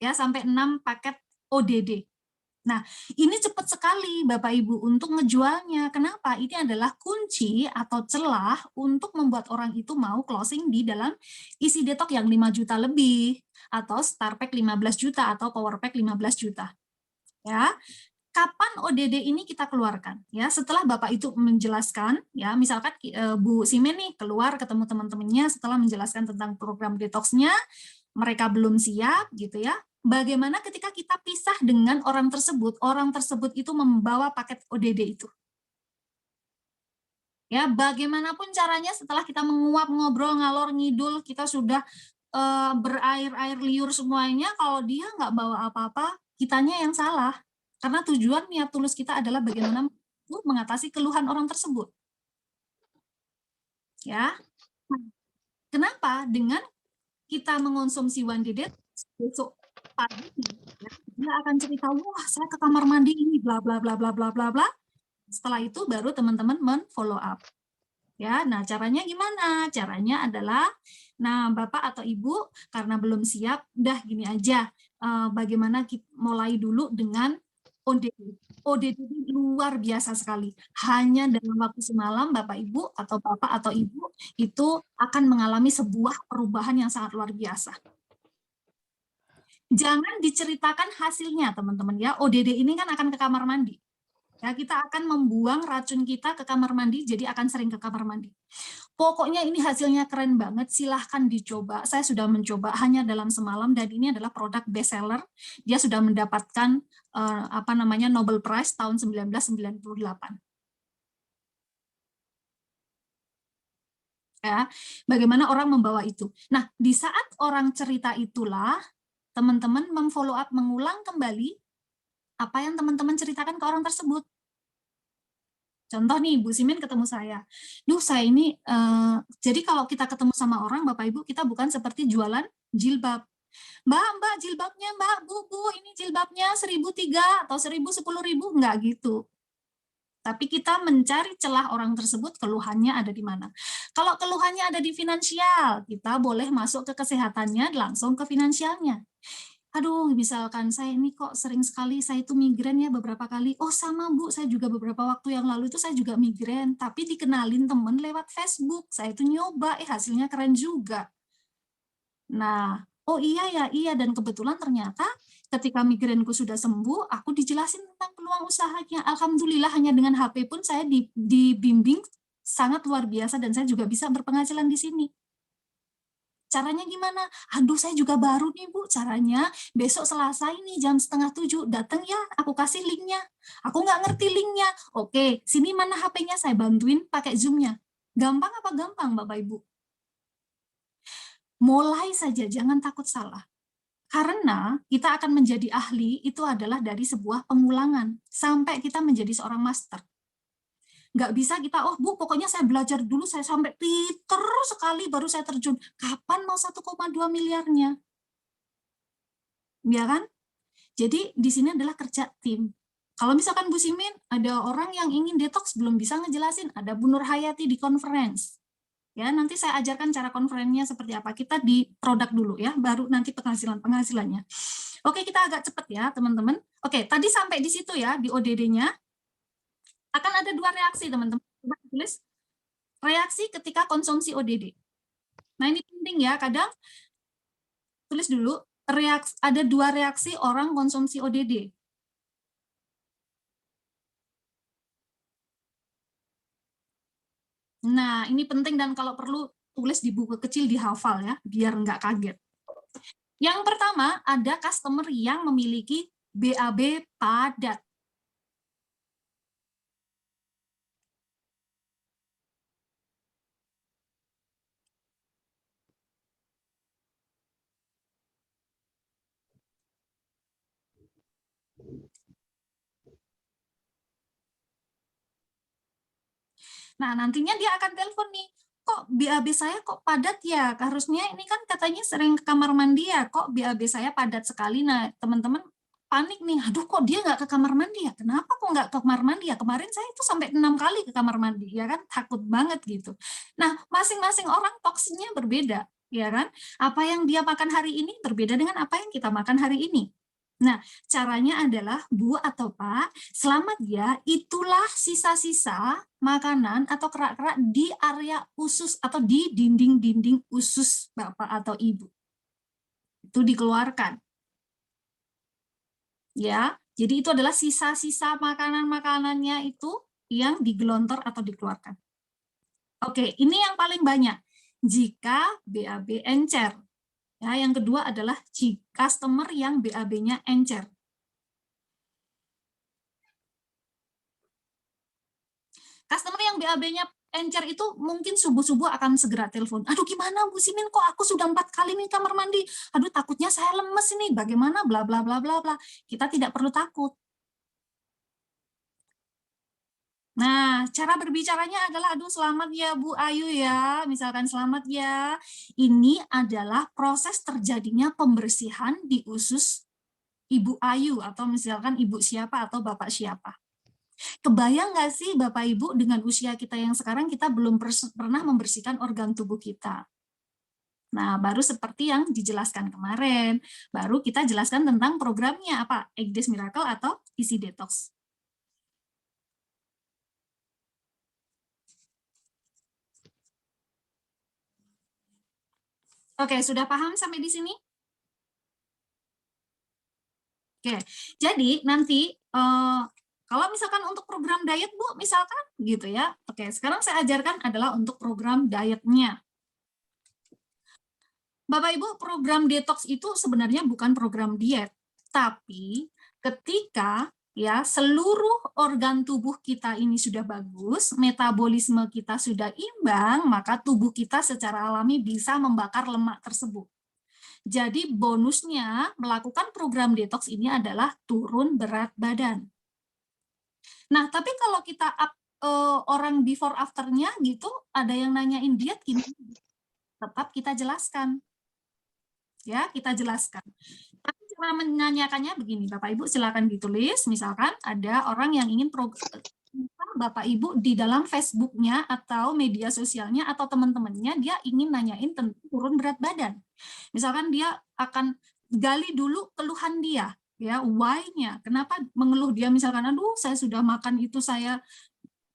ya, sampai 6 paket ODD. Nah, ini cepat sekali Bapak Ibu untuk ngejualnya. Kenapa? Ini adalah kunci atau celah untuk membuat orang itu mau closing di dalam isi detok yang 5 juta lebih, atau Star Pack 15 juta, atau Power Pack 15 juta. Ya. Kapan ODD ini kita keluarkan? Ya, setelah Bapak itu menjelaskan, ya, misalkan Bu Simen nih keluar ketemu teman-temannya setelah menjelaskan tentang program detox-nya, mereka belum siap gitu ya. Bagaimana ketika kita pisah dengan orang tersebut itu membawa paket ODD itu. Ya, bagaimanapun caranya setelah kita menguap, ngobrol, ngalor, ngidul, kita sudah berair-air liur semuanya, kalau dia nggak bawa apa-apa, kitanya yang salah. Karena tujuan niat tulus kita adalah bagaimana mengatasi keluhan orang tersebut. Ya. Kenapa? Dengan kita mengonsumsi One Day Detox, besok pagi ya, dia akan cerita, wah saya ke kamar mandi ini bla bla bla bla bla bla bla. Setelah itu baru teman-teman men-follow up. Ya, nah caranya gimana? Caranya adalah, nah Bapak atau Ibu karena belum siap, udah gini aja. Bagaimana kita mulai dulu dengan ODD. ODD ini luar biasa sekali. Hanya dalam waktu semalam Bapak Ibu atau Bapak atau Ibu itu akan mengalami sebuah perubahan yang sangat luar biasa. Jangan diceritakan hasilnya teman-teman ya. ODD ini kan akan ke kamar mandi. Ya, kita akan membuang racun kita ke kamar mandi, jadi akan sering ke kamar mandi. Pokoknya ini hasilnya keren banget, silahkan dicoba. Saya sudah mencoba hanya dalam semalam, dan ini adalah produk best seller. Dia sudah mendapatkan Nobel Prize tahun 1998. Ya, bagaimana orang membawa itu. Nah, di saat orang cerita itulah, teman-teman memfollow up, mengulang kembali apa yang teman-teman ceritakan ke orang tersebut. Contoh nih, Bu Simin ketemu saya. Duh, saya ini, jadi kalau kita ketemu sama orang, Bapak Ibu, kita bukan seperti jualan jilbab. Mbak, jilbabnya, Mbak, Bu, ini jilbabnya 1.003 atau 1.000, 10.000, enggak gitu. Tapi kita mencari celah orang tersebut, keluhannya ada di mana. Kalau keluhannya ada di finansial, kita boleh masuk ke kesehatannya, langsung ke finansialnya. Aduh, misalkan saya ini kok sering sekali saya itu migrain ya beberapa kali. Oh sama Bu, saya juga beberapa waktu yang lalu itu saya juga migrain, tapi dikenalin temen lewat Facebook. Saya itu nyoba, hasilnya keren juga. Nah, oh iya ya, iya, dan kebetulan ternyata ketika migrainku sudah sembuh, aku dijelasin tentang peluang usahanya. Alhamdulillah hanya dengan HP pun saya dibimbing sangat luar biasa, dan saya juga bisa berpenghasilan di sini. Caranya gimana? Aduh, saya juga baru nih Bu, caranya besok Selasa ini jam 6:30 datang ya, aku kasih linknya. Aku nggak ngerti linknya. Oke, sini mana HP-nya, saya bantuin pakai Zoom-nya. Gampang apa gampang Bapak Ibu? Mulai saja, jangan takut salah. Karena kita akan menjadi ahli itu adalah dari sebuah pengulangan sampai kita menjadi seorang master. Nggak bisa kita, oh Bu, pokoknya saya belajar dulu, saya sampai pinter sekali baru saya terjun. Kapan mau 1,2 miliarnya? Ya kan? Jadi di sini adalah kerja tim. Kalau misalkan Bu Simin, ada orang yang ingin detox belum bisa ngejelasin, ada Bu Nur Hayati di conference. Ya, nanti saya ajarkan cara konferensinya seperti apa. Kita di produk dulu ya, baru nanti penghasilannya. Oke, kita agak cepat ya, teman-teman. Oke, tadi sampai di situ ya, di ODD-nya. Akan ada 2 reaksi, teman-teman. Coba tulis. Reaksi ketika konsumsi ODD. Nah, ini penting ya, kadang tulis dulu, ada 2 reaksi orang konsumsi ODD. Nah, ini penting dan kalau perlu tulis di buku kecil, dihafal ya, biar nggak kaget. Yang pertama, ada customer yang memiliki BAB padat. Nah, nantinya dia akan telepon nih, kok BAB saya kok padat ya? Harusnya ini kan katanya sering ke kamar mandi ya, kok BAB saya padat sekali. Nah, teman-teman panik nih, aduh kok dia nggak ke kamar mandi ya? Kenapa kok nggak ke kamar mandi ya? Kemarin saya itu sampai 6 kali ke kamar mandi, ya kan? Takut banget gitu. Nah, masing-masing orang toksinnya berbeda, ya kan? Apa yang dia makan hari ini berbeda dengan apa yang kita makan hari ini. Nah, caranya adalah Bu atau Pak, selamat ya, itulah sisa-sisa makanan atau kerak-kerak di area usus atau di dinding-dinding usus Bapak atau Ibu. Itu dikeluarkan. Ya, jadi itu adalah sisa-sisa makanan-makanannya itu yang digelontor atau dikeluarkan. Oke, ini yang paling banyak. Jika BAB encer. Ya, yang kedua adalah customer yang BAB-nya encer. Customer yang BAB-nya encer itu mungkin subuh-subuh akan segera telepon. Aduh gimana Bu Simin, kok aku sudah 4 kali nih kamar mandi. Aduh takutnya saya lemes ini, bagaimana bla bla bla bla bla. Kita tidak perlu takut. Nah, cara berbicaranya adalah, aduh selamat ya Bu Ayu ya, misalkan selamat ya. Ini adalah proses terjadinya pembersihan di usus Ibu Ayu, atau misalkan Ibu siapa atau Bapak siapa. Kebayang nggak sih Bapak Ibu dengan usia kita yang sekarang kita belum pernah membersihkan organ tubuh kita. Nah, baru seperti yang dijelaskan kemarin, baru kita jelaskan tentang programnya apa, Egg Days Miracle atau Easy Detox. Oke, sudah paham sampai di sini? Oke, jadi nanti kalau misalkan untuk program diet Bu, misalkan gitu ya. Oke, sekarang saya ajarkan adalah untuk program dietnya. Bapak Ibu, program detox itu sebenarnya bukan program diet, tapi ketika ya seluruh organ tubuh kita ini sudah bagus, metabolisme kita sudah imbang, maka tubuh kita secara alami bisa membakar lemak tersebut. Jadi bonusnya melakukan program detox ini adalah turun berat badan. Nah, tapi kalau kita orang before after-nya gitu, ada yang nanyain diet gimana? Tetap kita jelaskan. Ya, kita jelaskan. Tapi cara menanyakannya begini, Bapak Ibu silakan ditulis, misalkan ada orang yang ingin Bapak Ibu di dalam Facebook-nya atau media sosialnya atau teman-temannya dia ingin nanyain tentang turun berat badan. Misalkan dia akan gali dulu keluhan dia, ya, why-nya. Kenapa mengeluh dia misalkan, aduh saya sudah makan itu saya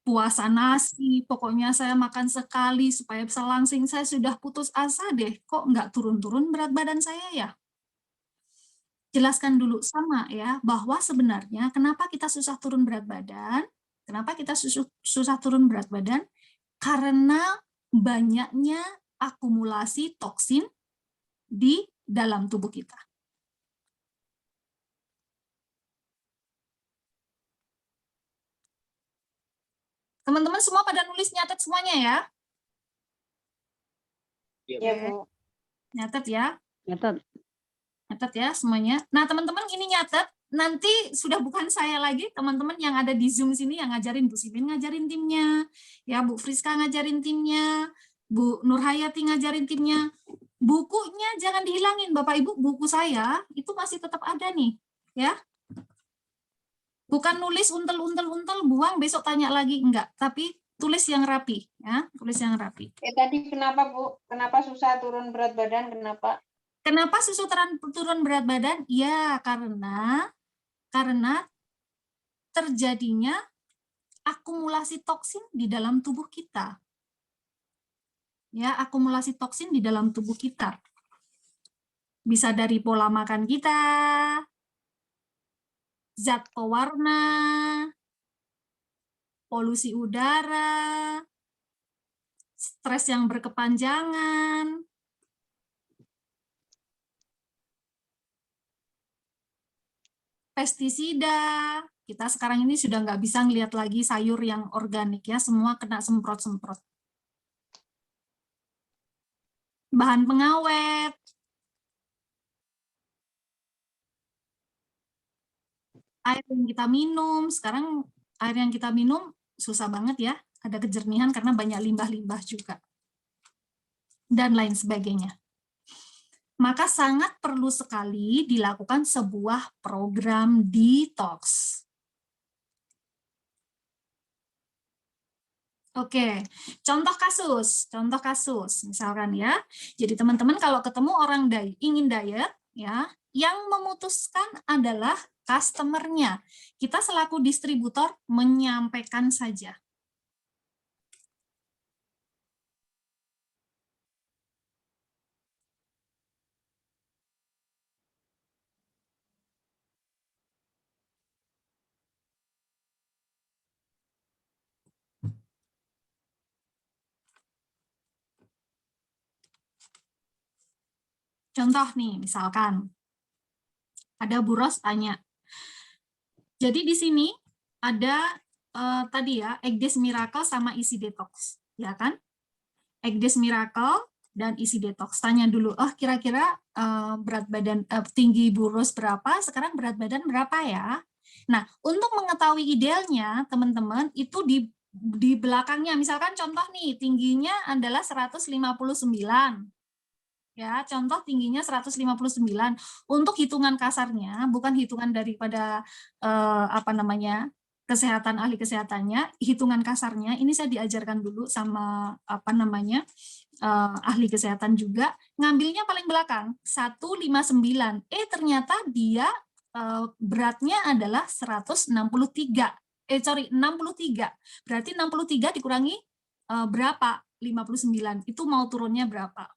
puasa nasi, pokoknya saya makan sekali supaya bisa langsing, saya sudah putus asa deh, kok nggak turun-turun berat badan saya ya? Jelaskan dulu sama ya, bahwa sebenarnya kenapa kita susah turun berat badan, kenapa kita susah turun berat badan, karena banyaknya akumulasi toksin di dalam tubuh kita. Teman-teman semua pada nulis nyatet semuanya ya? Ya, Bu. Nyatet ya? Nyatet. Nyatet ya semuanya. Nah teman-teman ini nyatet, nanti sudah bukan saya lagi, teman-teman yang ada di Zoom sini yang ngajarin, Bu Simin ngajarin timnya, ya Bu Friska ngajarin timnya, Bu Nurhayati ngajarin timnya. Bukunya jangan dihilangin, Bapak Ibu, buku saya itu masih tetap ada nih, ya. Bukan nulis untel, buang besok tanya lagi, enggak, tapi tulis yang rapi, ya, tulis yang rapi. Tadi kenapa Bu? Kenapa susah turun berat badan? Kenapa? Kenapa susah turun berat badan? Ya, karena terjadinya akumulasi toksin di dalam tubuh kita. Ya, akumulasi toksin di dalam tubuh kita. Bisa dari pola makan kita, zat pewarna, polusi udara, stres yang berkepanjangan, pestisida. Kita sekarang ini sudah nggak bisa ngelihat lagi sayur yang organik, ya, semua kena semprot-semprot. Bahan pengawet, air yang kita minum, sekarang air yang kita minum susah banget ya, ada kejernihan karena banyak limbah-limbah juga, dan lain sebagainya. Maka sangat perlu sekali dilakukan sebuah program detox. Oke, contoh kasus, misalkan ya. Jadi teman-teman kalau ketemu orang ingin diet, ya, yang memutuskan adalah customer-nya. Kita selaku distributor menyampaikan saja. Contoh nih, misalkan ada Bu Ros tanya. Jadi di sini ada tadi ya, Egg Days Miracle sama Easy Detox, ya kan? Egg Days Miracle dan Easy Detox. Tanya dulu, oh kira-kira berat badan tinggi Bu Ros berapa? Sekarang berat badan berapa ya? Nah, untuk mengetahui idealnya, teman-teman, itu di belakangnya, misalkan contoh nih, tingginya adalah 159. Ya, contoh tingginya 159. Untuk hitungan kasarnya, bukan hitungan daripada kesehatan, ahli kesehatannya, hitungan kasarnya ini saya diajarkan dulu sama ahli kesehatan juga, ngambilnya paling belakang 159. Ternyata dia beratnya adalah 63. 63. Berarti 63 dikurangi berapa? 59. Itu mau turunnya berapa?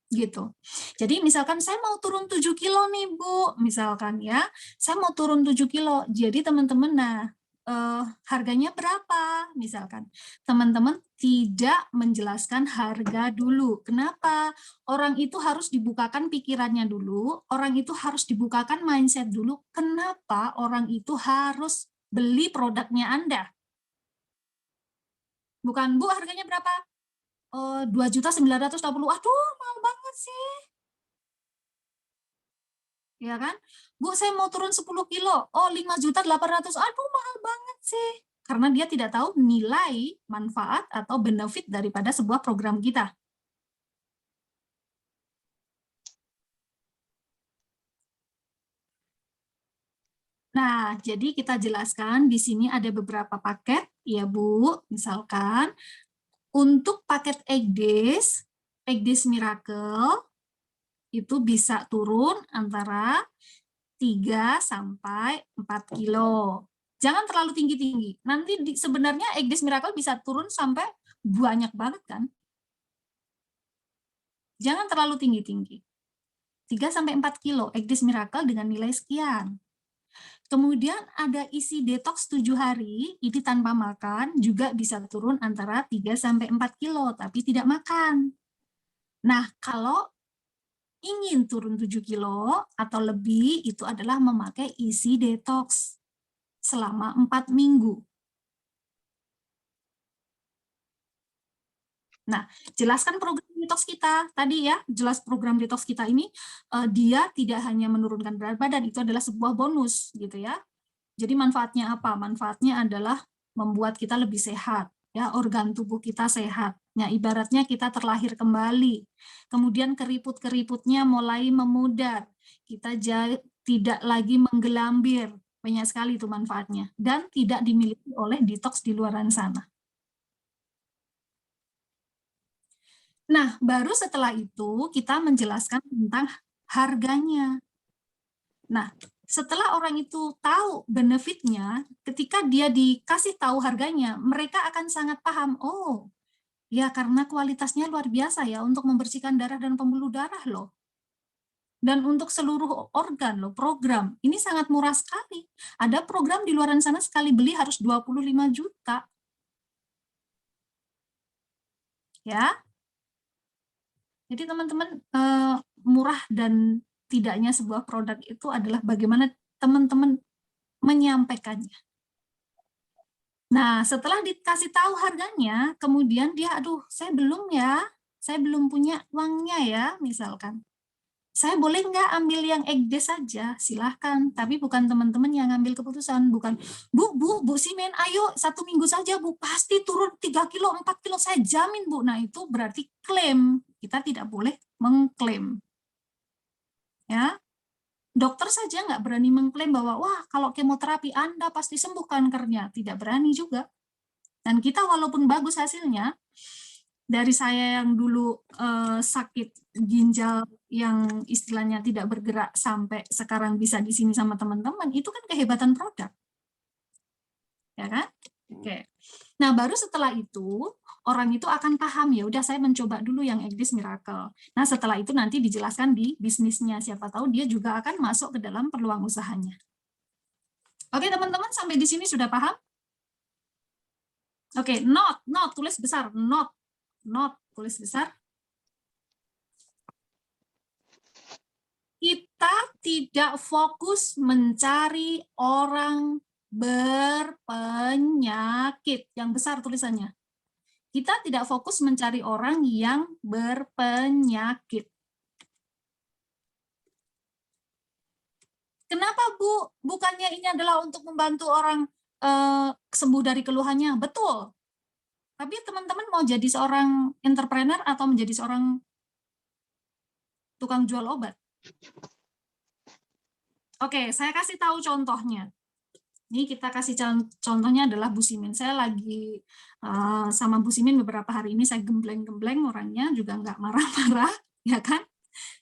Gitu. Jadi misalkan saya mau turun 7 kilo nih Bu, misalkan ya, saya mau turun 7 kilo. Jadi teman-teman, nah harganya berapa? Misalkan teman-teman tidak menjelaskan harga dulu. Kenapa? Orang itu harus dibukakan pikirannya dulu, orang itu harus dibukakan mindset dulu. Kenapa orang itu harus beli produknya Anda? Bukan, Bu, harganya berapa? 2.960.000. Aduh, mahal banget sih. Ya kan? Bu, saya mau turun 10 kilo. Oh, 5.800.000. Aduh, mahal banget sih. Karena dia tidak tahu nilai, manfaat, atau benefit daripada sebuah program kita. Nah, jadi kita jelaskan di sini ada beberapa paket, ya Bu. Misalkan, untuk paket Egg Days Miracle, itu bisa turun antara 3 sampai 4 kilo. Jangan terlalu tinggi-tinggi. Nanti sebenarnya Egg Days Miracle bisa turun sampai banyak banget kan. Jangan terlalu tinggi-tinggi. 3 sampai 4 kilo Egg Days Miracle dengan nilai sekian. Kemudian ada isi detox 7 hari, ini tanpa makan, juga bisa turun antara 3 sampai 4 kilo, tapi tidak makan. Nah, kalau ingin turun 7 kilo atau lebih, itu adalah memakai isi detox selama 4 minggu. Nah, jelaskan program detox kita tadi ya, jelas program detox kita ini dia tidak hanya menurunkan berat badan, itu adalah sebuah bonus gitu ya. Jadi manfaatnya apa? Manfaatnya adalah membuat kita lebih sehat, ya, organ tubuh kita sehat. Ya, ibaratnya kita terlahir kembali. Kemudian keriput-keriputnya mulai memudar. Kita tidak lagi menggelambir. Banyak sekali itu manfaatnya dan tidak dimiliki oleh detox di luar sana. Nah, baru setelah itu kita menjelaskan tentang harganya. Nah, setelah orang itu tahu benefitnya, ketika dia dikasih tahu harganya, mereka akan sangat paham, oh, ya karena kualitasnya luar biasa ya untuk membersihkan darah dan pembuluh darah loh. Dan untuk seluruh organ loh, program. Ini sangat murah sekali. Ada program di luar sana sekali beli harus 25 juta. Ya. Jadi teman-teman, murah dan tidaknya sebuah produk itu adalah bagaimana teman-teman menyampaikannya. Nah, setelah dikasih tahu harganya, kemudian dia, aduh, saya belum punya uangnya ya, misalkan. Saya boleh nggak ambil yang egg saja? Silahkan, tapi bukan teman-teman yang ngambil keputusan, bukan, Bu Simen, ayo 1 minggu saja Bu, pasti turun 3 kilo, 4 kilo, saya jamin Bu. Nah, itu berarti klaim, kita tidak boleh mengklaim. Ya, dokter saja nggak berani mengklaim bahwa, wah kalau kemoterapi Anda pasti sembuh kankernya, tidak berani juga. Dan kita walaupun bagus hasilnya, dari saya yang dulu sakit ginjal yang istilahnya tidak bergerak sampai sekarang bisa di sini sama teman-teman, itu kan kehebatan produk. Ya kan? Oke. Nah, baru setelah itu orang itu akan paham, ya udah saya mencoba dulu yang Egdis Miracle. Nah, setelah itu nanti dijelaskan di bisnisnya, siapa tahu dia juga akan masuk ke dalam peluang usahanya. Oke, teman-teman, sampai di sini sudah paham? Oke, not tulis besar, not tulis besar. Kita tidak fokus mencari orang berpenyakit. Yang besar tulisannya. Kita tidak fokus mencari orang yang berpenyakit. Kenapa, Bu? Bukannya ini adalah untuk membantu orang sembuh dari keluhannya? Betul. Tapi teman-teman mau jadi seorang entrepreneur atau menjadi seorang tukang jual obat? Oke, saya kasih tahu contohnya. Ini kita kasih contohnya adalah Bu Simin. Saya lagi sama Bu Simin beberapa hari ini, saya gembleng-gembleng orangnya, juga nggak marah-marah, ya kan?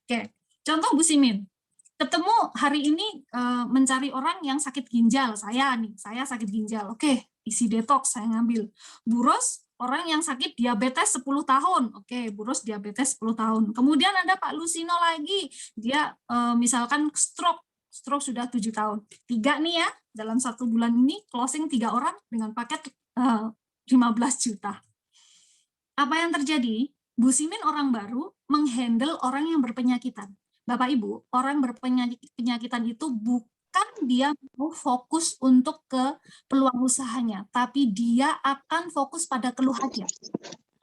Oke, contoh Bu Simin. Ketemu hari ini mencari orang yang sakit ginjal, saya sakit ginjal. Oke, isi detox saya ngambil. Bu Ros, orang yang sakit diabetes 10 tahun. Oke, Bu Ros diabetes 10 tahun. Kemudian ada Pak Lusino lagi, dia misalkan stroke sudah 7 tahun. 3 nih ya, dalam 1 bulan ini closing 3 orang dengan paket 15 juta. Apa yang terjadi? Bu Simin orang baru menghandle orang yang berpenyakitan. Bapak Ibu, orang berpenyakitan itu bukan dia mau fokus untuk ke peluang usahanya, tapi dia akan fokus pada keluhannya.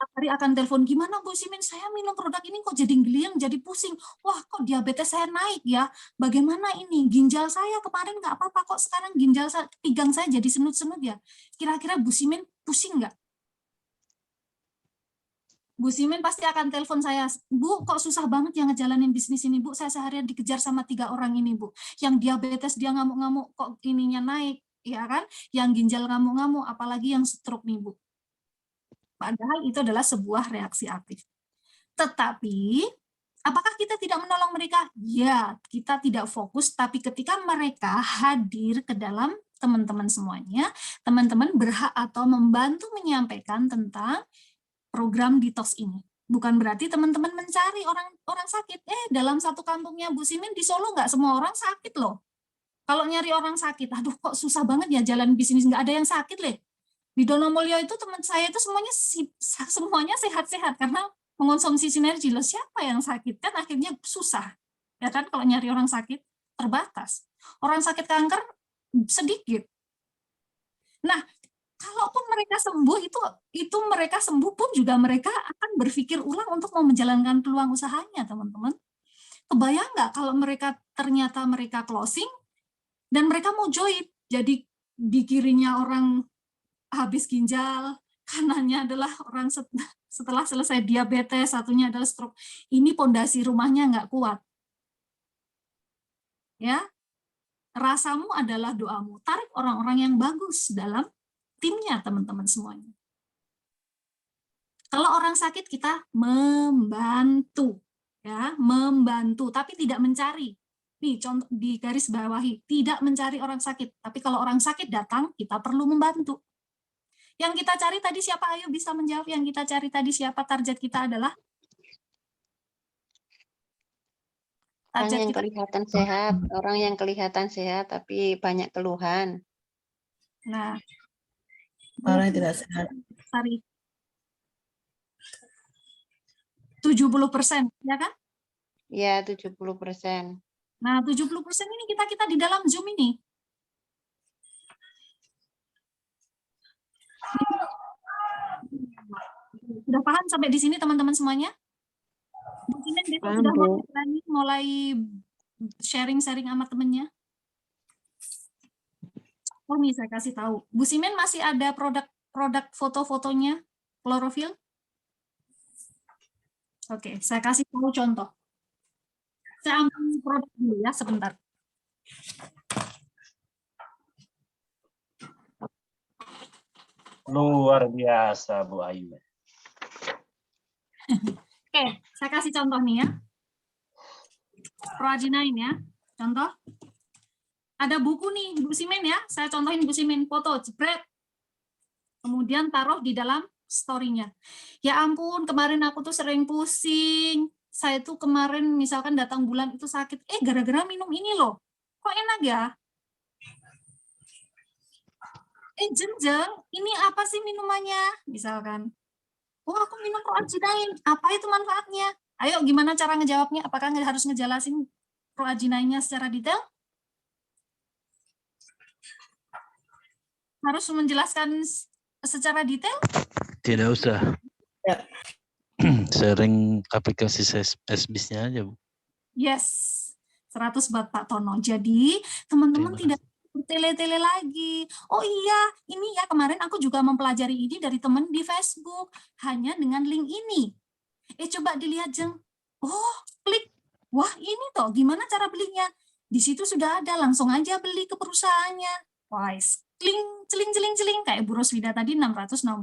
Hari akan telepon, gimana Bu Simin, saya minum produk ini kok jadi geliang, jadi pusing. Wah, kok diabetes saya naik ya? Bagaimana ini? Ginjal saya kemarin nggak apa-apa, kok sekarang ginjal pinggang saya jadi senut-senut ya? Kira-kira Bu Simin pusing nggak? Bu Simin pasti akan telepon saya, Bu, kok susah banget ya ngejalanin bisnis ini, Bu, saya seharian dikejar sama 3 orang ini, Bu. Yang diabetes dia ngamuk-ngamuk, kok ininya naik, ya kan? Yang ginjal ngamuk-ngamuk, apalagi yang stroke nih, Bu. Padahal itu adalah sebuah reaksi aktif. Tetapi, apakah kita tidak menolong mereka? Ya, kita tidak fokus, tapi ketika mereka hadir ke dalam teman-teman semuanya, teman-teman berhak atau membantu menyampaikan tentang program detox ini. Bukan berarti teman-teman mencari orang sakit. Dalam satu kampungnya Bu Simin di Solo nggak semua orang sakit loh. Kalau nyari orang sakit, aduh kok susah banget ya jalan bisnis, nggak ada yang sakit leh. Di Donomulyo itu teman saya itu semuanya sehat-sehat karena mengonsumsi sinergi. Loh, siapa yang sakit? Kan akhirnya susah. Ya kan kalau nyari orang sakit terbatas. Orang sakit kanker sedikit. Nah, Kalaupun mereka sembuh, itu mereka sembuh pun juga mereka akan berpikir ulang untuk mau menjalankan peluang usahanya, teman-teman. Kebayang nggak kalau mereka ternyata mereka closing dan mereka mau join, jadi di kirinya orang habis ginjal, kanannya adalah orang setelah selesai diabetes, satunya adalah stroke. Ini pondasi rumahnya nggak kuat. Ya, rasamu adalah doamu. Tarik orang-orang yang bagus dalam timnya, teman-teman semuanya. Kalau orang sakit kita membantu, ya, membantu, tapi tidak mencari. Nih, contoh di garis bawahi, tidak mencari orang sakit. Tapi kalau orang sakit datang, kita perlu membantu. Yang kita cari tadi siapa? Ayo bisa menjawab. Yang kita cari tadi siapa? Target kita adalah? Orang Target yang kita. kelihatan sehat, orang yang kelihatan sehat tapi banyak keluhan. Nah, Orang yang tidak sehat. cari 70%, ya kan? Ya, 70%. Nah, 70% ini kita di dalam Zoom ini. Sudah paham sampai di sini teman-teman semuanya? Mungkin besok Paham, sudah Bu. mulai sharing-sharing sama temennya. Oh nih saya kasih tahu. Bu Simen masih ada produk foto-fotonya klorofil? Oke, saya kasih tahu contoh. Saya ambil produk dulu ya sebentar. Luar biasa Bu Ayu. Oke, saya kasih contoh nih ya. Proaginain ya, contoh. Ada buku nih, Bu Simen ya, saya contohin Bu Simen, foto, jebret. Kemudian taruh di dalam story-nya. Ya ampun, kemarin aku tuh sering pusing. Saya tuh kemarin misalkan datang bulan itu sakit. Gara-gara minum ini loh. Kok enak ya? Jenjang, ini apa sih minumannya? Misalkan. Oh, aku minum proaginain. Apa itu manfaatnya? Ayo, gimana cara ngejawabnya? Apakah harus ngejelasin proaginainnya secara detail? Harus menjelaskan secara detail? Tidak usah. Ya. Sering aplikasi SBIS-nya aja, Bu. Yes, 100 Baht Pak Tono. Jadi, teman-teman Terima tidak bertele-tele lagi. Oh iya, ini ya kemarin aku juga mempelajari ini dari teman di Facebook. Hanya dengan link ini. Coba dilihat, Jeng. Oh, klik. Wah, ini toh, gimana cara belinya? Di situ sudah ada, langsung aja beli ke perusahaannya. Wise. Kling, celing, celing, kayak Bu Roswida tadi 660.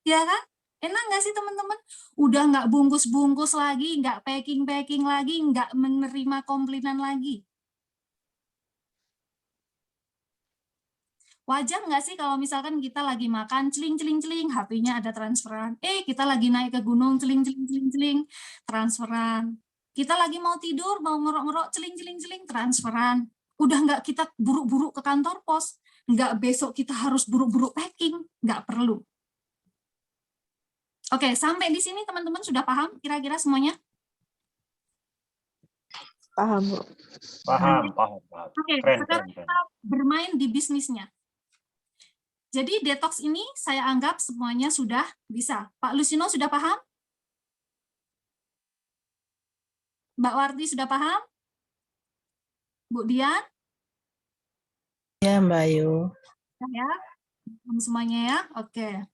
Ya kan? Enak nggak sih teman-teman? Udah nggak bungkus-bungkus lagi, nggak packing-packing lagi, nggak menerima komplainan lagi. Wajar nggak sih kalau misalkan kita lagi makan, celing-celing-celing, HP-nya ada transferan. Kita lagi naik ke gunung, celing-celing-celing-celing, transferan. Kita lagi mau tidur, mau ngerok-ngerok, celing-celing-celing, transferan. Udah nggak kita buru-buru ke kantor pos, nggak besok kita harus buru-buru packing, nggak perlu. Oke, sampai di sini teman-teman sudah paham kira-kira semuanya? Paham, Bu. Paham. Oke, Keren. sekarang kita bermain di bisnisnya. Jadi detox ini saya anggap semuanya sudah bisa. Pak Lusino sudah paham? Mbak Warti sudah paham? Bu Dian? Ya, Mbak Ayu. Ya, semuanya ya. Oke.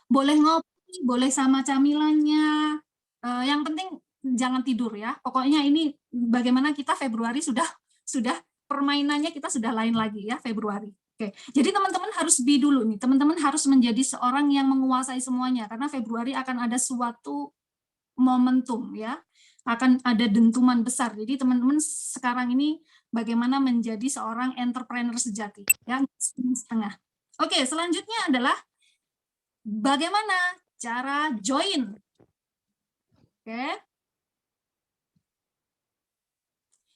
Boleh ngopi, boleh sama camilannya. Yang penting jangan tidur ya. Pokoknya ini bagaimana kita Februari sudah permainannya kita sudah lain lagi ya Februari. Oke. Jadi teman-teman harus be dulu nih. Teman-teman harus menjadi seorang yang menguasai semuanya karena Februari akan ada suatu momentum ya. Akan ada dentuman besar. Jadi teman-teman sekarang ini bagaimana menjadi seorang entrepreneur sejati ya, setengah. Oke, selanjutnya adalah bagaimana cara join. Oke.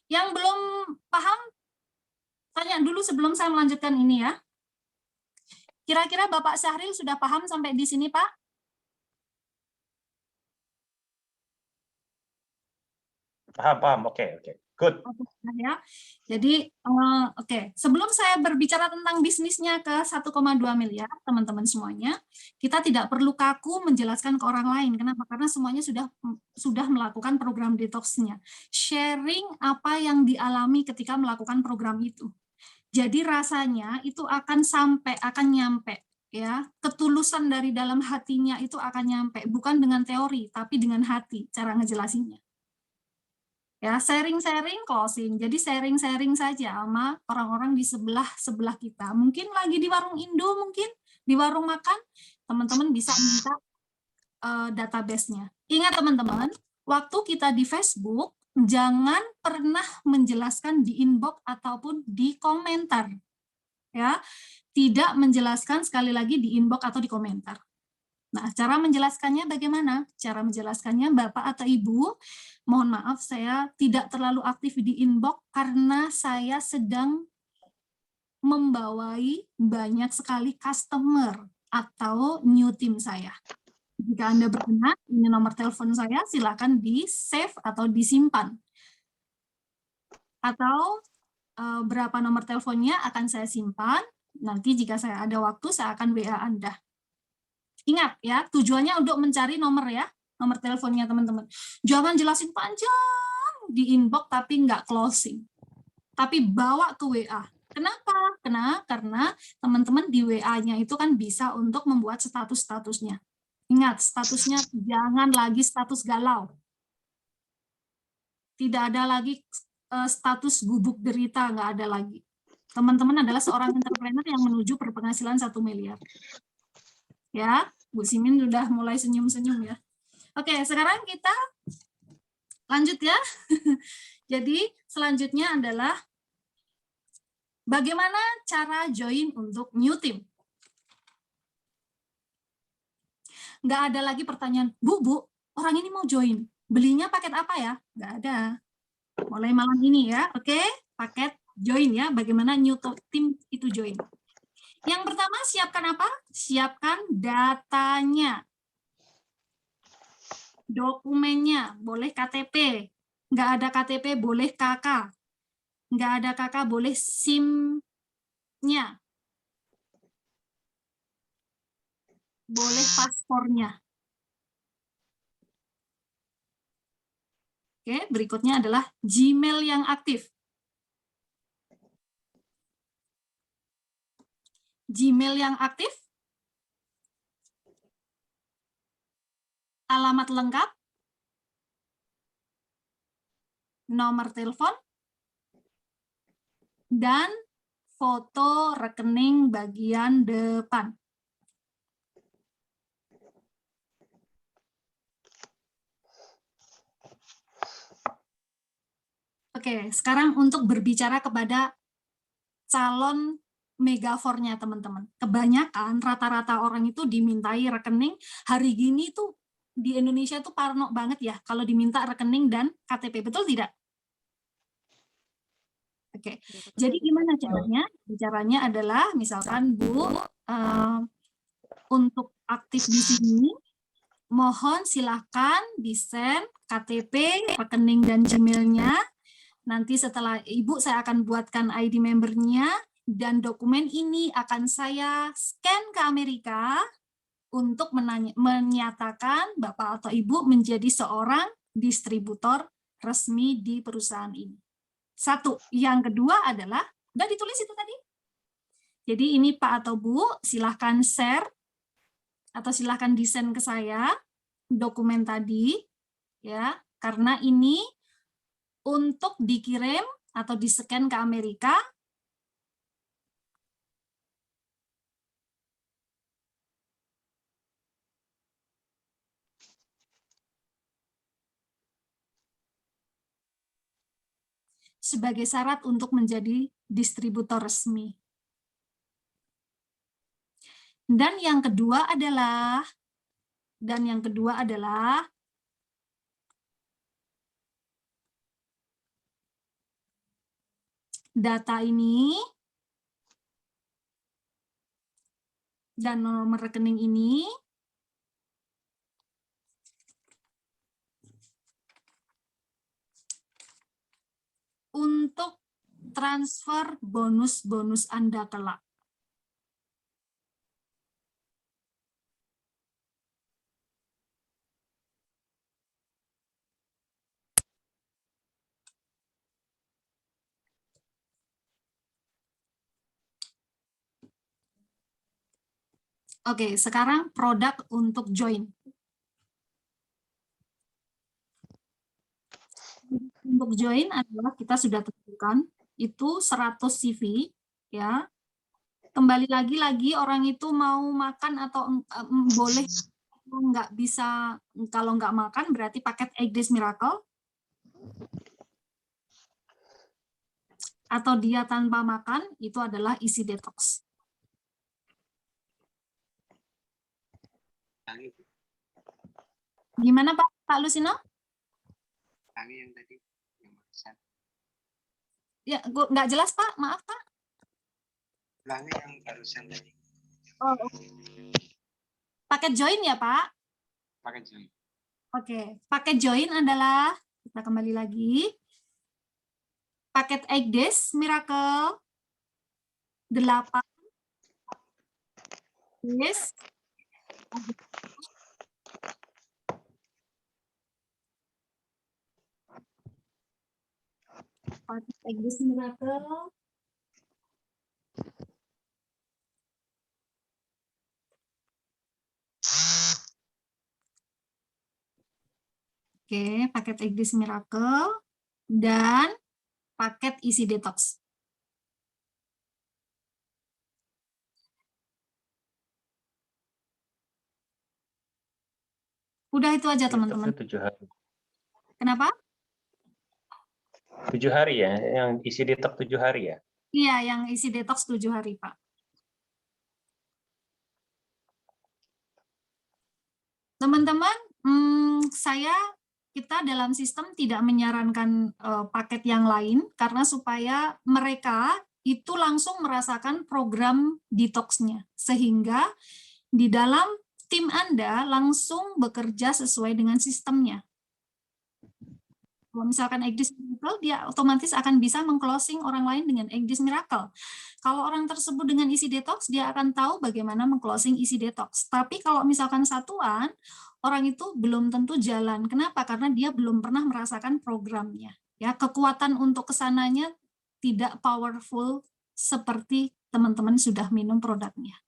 Yang belum paham, tanya dulu sebelum saya melanjutkan ini ya. Kira-kira Bapak Syahril sudah paham sampai di sini, Pak? Paham. Oke. Good. Ya. Jadi oke, sebelum saya berbicara tentang bisnisnya ke 1,2 miliar, teman-teman semuanya, kita tidak perlu kaku menjelaskan ke orang lain. Kenapa? Karena semuanya sudah melakukan program detox-nya. Sharing apa yang dialami ketika melakukan program itu. Jadi rasanya itu akan nyampe ya. Ketulusan dari dalam hatinya itu akan nyampe, bukan dengan teori, tapi dengan hati cara ngejelasinnya. Ya, sharing-sharing closing. Jadi sharing-sharing saja sama orang-orang di sebelah kita. Mungkin lagi di warung Indo, mungkin di warung makan, teman-teman bisa minta database-nya. Ingat teman-teman, waktu kita di Facebook, jangan pernah menjelaskan di inbox ataupun di komentar. Ya, tidak menjelaskan sekali lagi di inbox atau di komentar. Nah, cara menjelaskannya bagaimana? Cara menjelaskannya Bapak atau Ibu, mohon maaf saya tidak terlalu aktif di inbox karena saya sedang membawai banyak sekali customer atau new team saya. Jika Anda berkenan, ini nomor telepon saya, silakan di-save atau disimpan. Atau berapa nomor teleponnya akan saya simpan, nanti jika saya ada waktu saya akan WA Anda. Ingat ya, tujuannya untuk mencari nomor ya, nomor teleponnya teman-teman. Jangan jelasin panjang di inbox tapi nggak closing. Tapi bawa ke WA. Kenapa? Karena teman-teman di WA-nya itu kan bisa untuk membuat status-statusnya. Ingat, statusnya jangan lagi status galau. Tidak ada lagi status gubuk derita, nggak ada lagi. Teman-teman adalah seorang entrepreneur yang menuju berpenghasilan 1 miliar. Ya, Bu Simin sudah mulai senyum-senyum ya. Oke, sekarang kita lanjut ya. Jadi selanjutnya adalah bagaimana cara join untuk new team. Nggak ada lagi pertanyaan, Bu, orang ini mau join, belinya paket apa ya? Nggak ada. Mulai malam ini ya, oke? Paket join ya, bagaimana new team itu join. Yang pertama, siapkan apa? Siapkan datanya. Dokumennya, boleh KTP. Nggak ada KTP, boleh KK. Nggak ada KK, boleh SIM-nya. Boleh paspornya. Oke, berikutnya adalah Gmail yang aktif. Gmail yang aktif, alamat lengkap, nomor telepon, dan foto rekening bagian depan. Oke, sekarang untuk berbicara kepada calon megafornya teman-teman. Kebanyakan rata-rata orang itu dimintai rekening. Hari gini tuh di Indonesia tuh parno banget ya kalau diminta rekening dan KTP, betul tidak? Oke, jadi gimana caranya? Caranya adalah misalkan Bu, untuk aktif di sini, mohon silakan di-send KTP, rekening dan Gmail-nya. Nanti setelah Ibu saya akan buatkan ID membernya. Dan dokumen ini akan saya scan ke Amerika untuk menyatakan Bapak atau Ibu menjadi seorang distributor resmi di perusahaan ini. Satu. Yang kedua adalah, udah ditulis itu tadi? Jadi ini Pak atau Bu, silahkan share atau silahkan di-send ke saya dokumen tadi, ya, karena ini untuk dikirim atau di-scan ke Amerika. Sebagai syarat untuk menjadi distributor resmi. Dan yang kedua adalah data ini dan nomor rekening ini untuk transfer bonus-bonus Anda kelak. Oke, sekarang produk untuk join. Untuk join adalah kita sudah tentukan itu 100 CV ya. Kembali lagi orang itu mau makan atau boleh nggak bisa, kalau nggak makan berarti paket Egg Days Miracle. Atau dia tanpa makan itu adalah isi detox. Gimana Pak Lusino? Yang tadi yang barusan. Ya, nggak jelas Pak, maaf Pak. Ulangi yang barusan tadi. Oh, paket join ya Pak? Pakai join. Oke, paket join adalah, kita kembali lagi, paket Egg Days Miracle 8 days paket Egg Days Miracle paket Egg Days Miracle dan paket isi detox. Udah itu aja teman-teman. 7 hari. Kenapa? 7 hari ya, yang isi detox 7 hari ya. Iya, yang isi detox 7 hari Pak. Teman-teman, kita dalam sistem tidak menyarankan paket yang lain karena supaya mereka itu langsung merasakan program detox-nya, sehingga di dalam tim Anda langsung bekerja sesuai dengan sistemnya. Kalau misalkan Egg Days Miracle, dia otomatis akan bisa meng-closing orang lain dengan Egg Days Miracle. Kalau orang tersebut dengan isi detox, dia akan tahu bagaimana meng-closing isi detox. Tapi kalau misalkan satuan, orang itu belum tentu jalan. Kenapa? Karena dia belum pernah merasakan programnya. Ya, kekuatan untuk kesananya tidak powerful seperti teman-teman sudah minum produknya.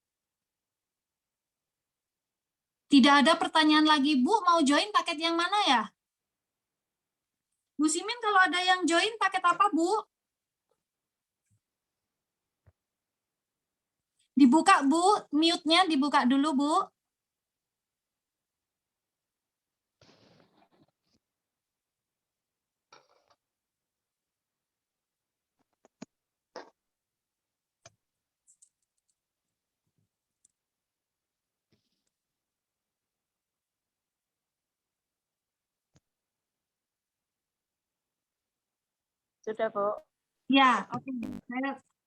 Tidak ada pertanyaan lagi, Bu, mau join paket yang mana ya? Bu Simin, kalau ada yang join paket apa, Bu? Dibuka, Bu. Mute-nya dibuka dulu, Bu. Sudah, Bu. Ya, oke.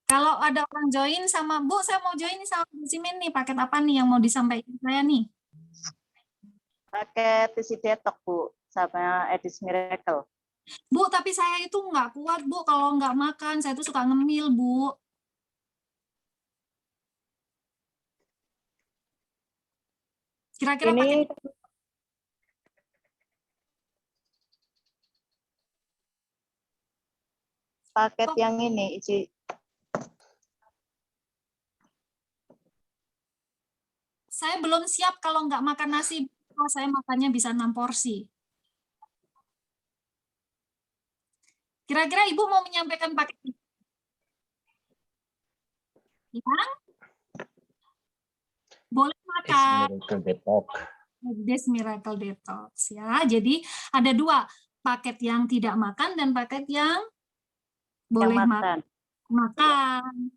Kalau ada orang join sama Bu, saya mau join nih sama Bu Simin nih. Paket apa nih yang mau disampaikan saya nih? Paket isi detox, Bu, sama Egg Days Miracle. Bu, tapi saya itu nggak kuat, Bu, kalau nggak makan. Saya tuh suka ngemil, Bu. Kira-kira Ini paket yang ini isi saya belum siap kalau nggak makan nasi. Saya makannya bisa 6 porsi. Kira-kira Ibu mau menyampaikan paket ini? Yang boleh makan. Miracle detox. Egg Days Miracle Detox ya. Jadi ada 2, paket yang tidak makan dan paket yang boleh makan. makan.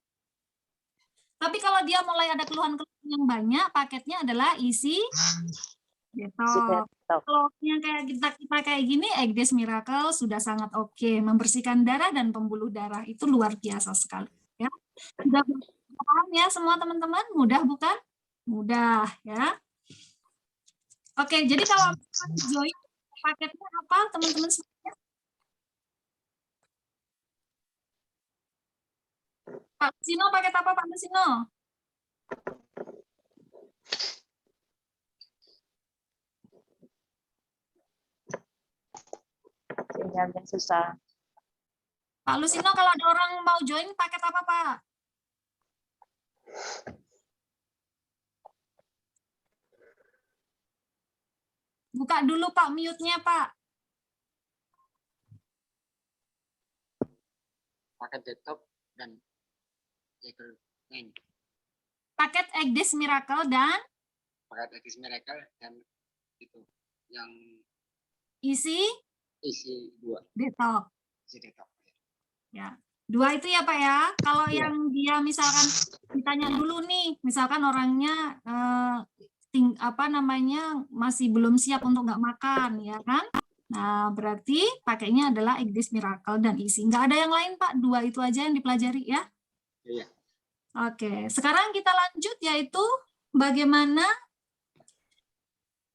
Tapi kalau dia mulai ada keluhan-keluhan yang banyak, paketnya adalah isi detox. Kalau yang kayak kita kayak gini, Egg Days Miracle sudah sangat oke. Membersihkan darah dan pembuluh darah itu luar biasa sekali. Ya. Sudah paham ya semua teman-teman? Mudah bukan? Mudah ya. Oke, jadi kalau join paketnya apa teman-teman semuanya? Pak Lusino paket apa Pak Lusino? Sinyalnya susah. Pak Lusino kalau ada orang mau join paket apa Pak? Buka dulu Pak mute-nya Pak. Paket desktop dan Eagle 9. Paket Egdes Miracle dan Paket Edis Miracle dan itu yang isi isi 2. detox. Isi desktop. Ya. 2 itu ya Pak ya. Kalau Iya. yang dia misalkan ditanya dulu nih, misalkan orangnya masih belum siap untuk nggak makan, ya kan? Nah, berarti pakainya adalah Egdes Miracle dan isi. Nggak ada yang lain Pak, 2 itu aja yang dipelajari ya. Iya. Oke, sekarang kita lanjut yaitu bagaimana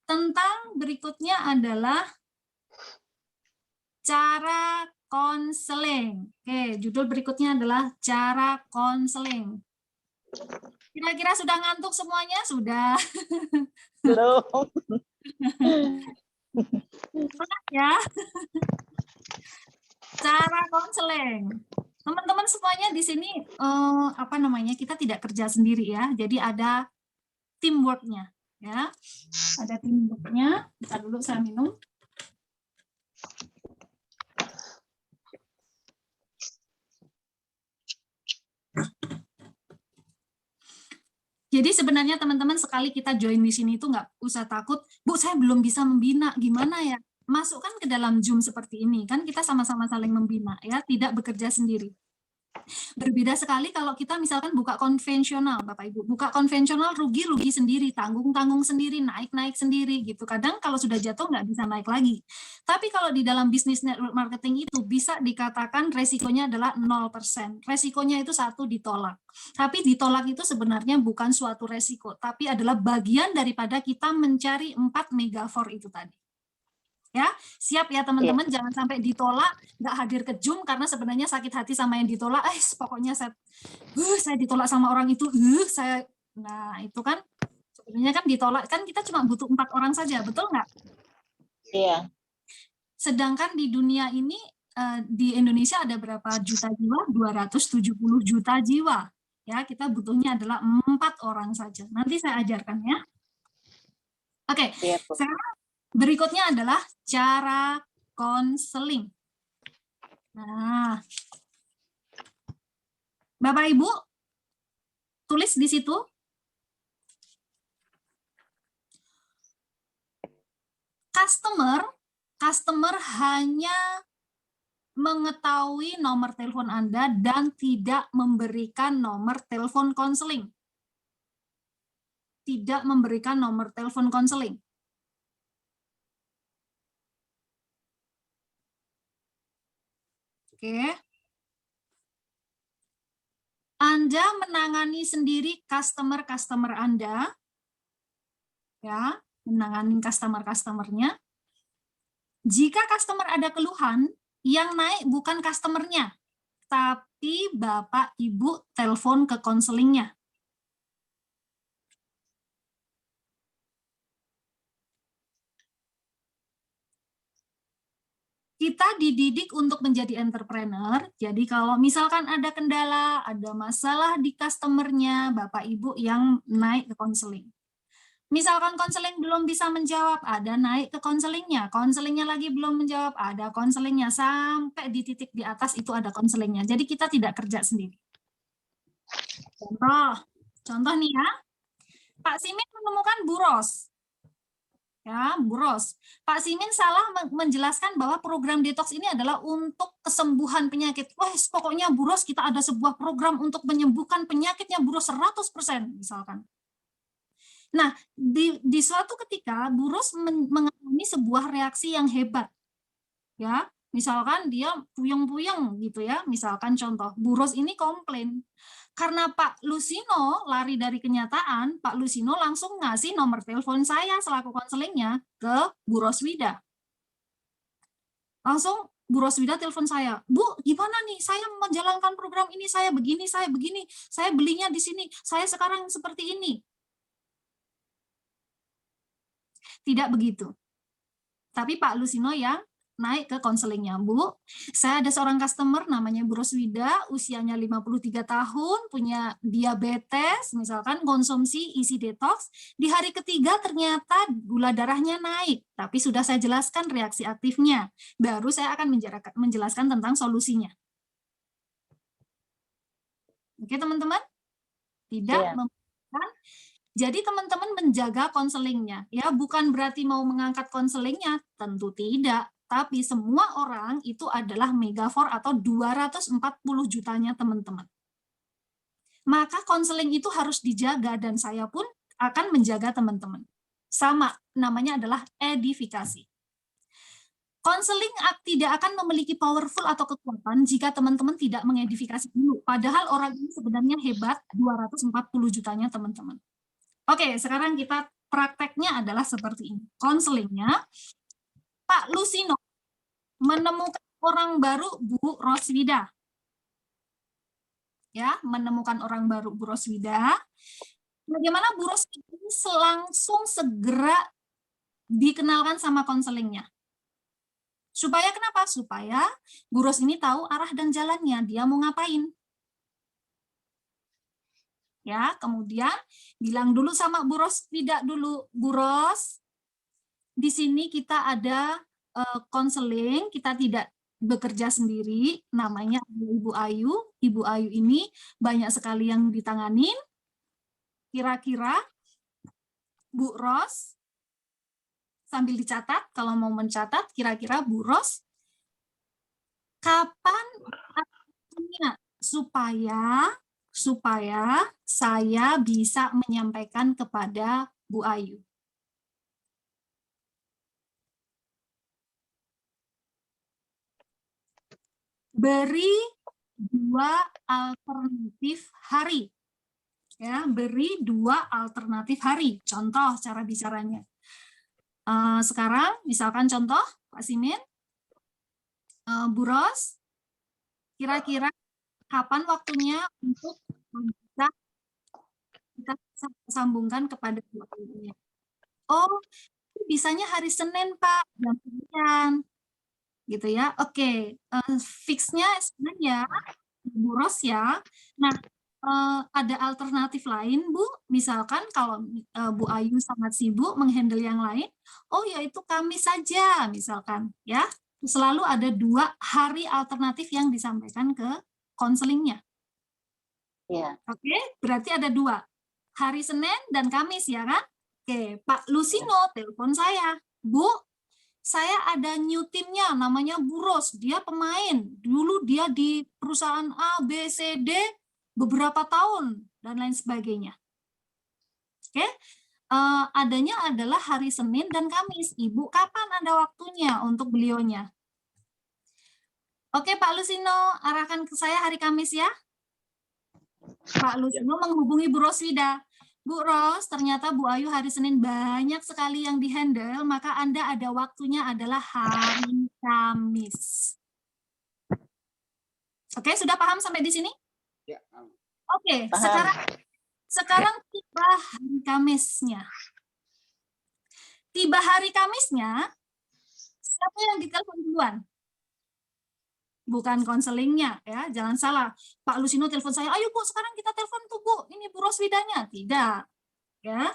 tentang berikutnya adalah cara konseling. Oke, judul berikutnya adalah cara konseling. Kira-kira sudah ngantuk semuanya? Sudah. Belum. Ya. Cara konseling. Teman-teman semuanya di sini kita tidak kerja sendiri ya. Jadi ada teamwork-nya ya. Ada teamwork-nya. Bentar dulu saya minum. Jadi sebenarnya teman-teman sekali kita join di sini itu nggak usah takut, Bu saya belum bisa membina, gimana ya? Masukkan ke dalam Zoom seperti ini, kan kita sama-sama saling membina ya, tidak bekerja sendiri. Berbeda sekali kalau kita misalkan buka konvensional, Bapak Ibu. Buka konvensional rugi-rugi sendiri, tanggung-tanggung sendiri, naik-naik sendiri gitu. Kadang kalau sudah jatuh nggak bisa naik lagi. Tapi kalau di dalam bisnis network marketing itu bisa dikatakan resikonya adalah 0%. Resikonya itu 1 ditolak. Tapi ditolak itu sebenarnya bukan suatu resiko, tapi adalah bagian daripada kita mencari 4 megafor itu tadi. Ya, siap ya teman-teman, jangan sampai ditolak, nggak hadir ke Zoom karena sebenarnya sakit hati sama yang ditolak. Pokoknya saya ditolak sama orang itu, nah itu kan sebenarnya kan ditolak kan kita cuma butuh 4 orang saja, betul nggak? Iya. Sedangkan di dunia ini di Indonesia ada berapa juta jiwa? 270 juta jiwa. Ya, kita butuhnya adalah 4 orang saja. Nanti saya ajarkan ya. Oke, sekarang berikutnya adalah cara konseling. Nah, Bapak Ibu, tulis di situ. Customer hanya mengetahui nomor telepon Anda dan tidak memberikan nomor telepon konseling. Tidak memberikan nomor telepon konseling. Oke. Anda menangani sendiri customer Anda. Ya, menangani customer-nya. Jika customer ada keluhan, yang naik bukan customernya, tapi Bapak Ibu telepon ke konselingnya. Kita dididik untuk menjadi entrepreneur, jadi kalau misalkan ada kendala, ada masalah di customernya, Bapak Ibu yang naik ke konseling. Misalkan konseling belum bisa menjawab, ada naik ke konselingnya lagi belum menjawab, ada konselingnya, sampai di titik di atas itu ada konselingnya. Jadi kita tidak kerja sendiri. Contoh nih ya, Pak Simin menemukan buros. Ya, buros. Pak Simin salah menjelaskan bahwa program detox ini adalah untuk kesembuhan penyakit. Wah, pokoknya buros kita ada sebuah program untuk menyembuhkan penyakitnya buros 100% misalkan. Nah, di suatu ketika buros mengalami sebuah reaksi yang hebat. Ya, misalkan dia puyeng-puyeng gitu ya. Misalkan contoh, buros ini komplain. Karena Pak Lusino lari dari kenyataan, Pak Lusino langsung ngasih nomor telepon saya selaku konselingnya ke Bu Roswida. Langsung Bu Roswida telepon saya, Bu, gimana nih? Saya menjalankan program ini, saya begini, saya belinya di sini, saya sekarang seperti ini. Tidak begitu. Tapi Pak Lusino yang naik ke konselingnya. Bu, saya ada seorang customer namanya Bu Roswida, usianya 53 tahun, punya diabetes, misalkan konsumsi isi detox, di hari ketiga ternyata gula darahnya naik, tapi sudah saya jelaskan reaksi aktifnya. Baru saya akan menjelaskan tentang solusinya. Oke teman-teman? Tidak memberikan. Jadi teman-teman menjaga konselingnya, ya bukan berarti mau mengangkat konselingnya, tentu tidak. Tapi semua orang itu adalah megafor atau 240 jutanya teman-teman. Maka konseling itu harus dijaga dan saya pun akan menjaga teman-teman. Sama, namanya adalah edifikasi. Konseling tidak akan memiliki powerful atau kekuatan jika teman-teman tidak mengedifikasi dulu. Padahal orang ini sebenarnya hebat, 240 jutanya teman-teman. Oke, sekarang kita prakteknya adalah seperti ini. Konselingnya, Pak Lusino menemukan orang baru Bu Roswida. Ya, menemukan orang baru Bu Roswida. Bagaimana Bu Roswida ini langsung segera dikenalkan sama konselingnya. Supaya kenapa? Supaya Bu Ros ini tahu arah dan jalannya, dia mau ngapain. Ya, kemudian bilang dulu sama Bu Roswida dulu, Bu Ros, di sini kita ada konseling, kita tidak bekerja sendiri, namanya Ibu Ayu. Ibu Ayu ini banyak sekali yang ditanganin. Kira-kira Bu Ros, sambil dicatat, kalau mau mencatat, kira-kira Bu Ros, kapan waktunya supaya saya bisa menyampaikan kepada Bu Ayu. Beri 2 alternatif hari. Ya, beri 2 alternatif hari. Contoh cara bicaranya. Sekarang, misalkan contoh, Pak Simin, Bu Ros, kira-kira kapan waktunya untuk kita sambungkan kepada Bu Ayu? Oh, bisanya hari Senin, Pak, jam 9. Gitu ya. Oke, fixnya sebenarnya Bu Ros ya. Nah, ada alternatif lain, Bu. Misalkan kalau Bu Ayu sangat sibuk menghandle yang lain, oh yaitu Kamis saja, misalkan ya. Selalu ada 2 hari alternatif yang disampaikan ke konselingnya. Iya. Oke, berarti ada 2. Hari Senin dan Kamis ya kan? Oke, Pak Lusino telepon saya. Bu, saya ada new timnya namanya Bu Ros, dia pemain. Dulu dia di perusahaan A, B, C, D beberapa tahun dan lain sebagainya. Oke, adanya adalah hari Senin dan Kamis. Ibu, kapan ada waktunya untuk beliaunya? Oke, Pak Lusino, arahkan ke saya hari Kamis ya. Pak Lusino menghubungi Bu Roswida. Bu Ros, ternyata Bu Ayu hari Senin banyak sekali yang dihandle, maka Anda ada waktunya adalah hari Kamis. Oke, sudah paham sampai di sini? Ya. Oke, Paham. sekarang tiba hari Kamisnya. Tiba hari Kamisnya, siapa yang ditelepon duluan? Bukan konselingnya, ya, jangan salah. Pak Lusino telepon saya, ayo Bu, sekarang kita telepon tuh Bu, ini Bu Roswidanya. Tidak, ya.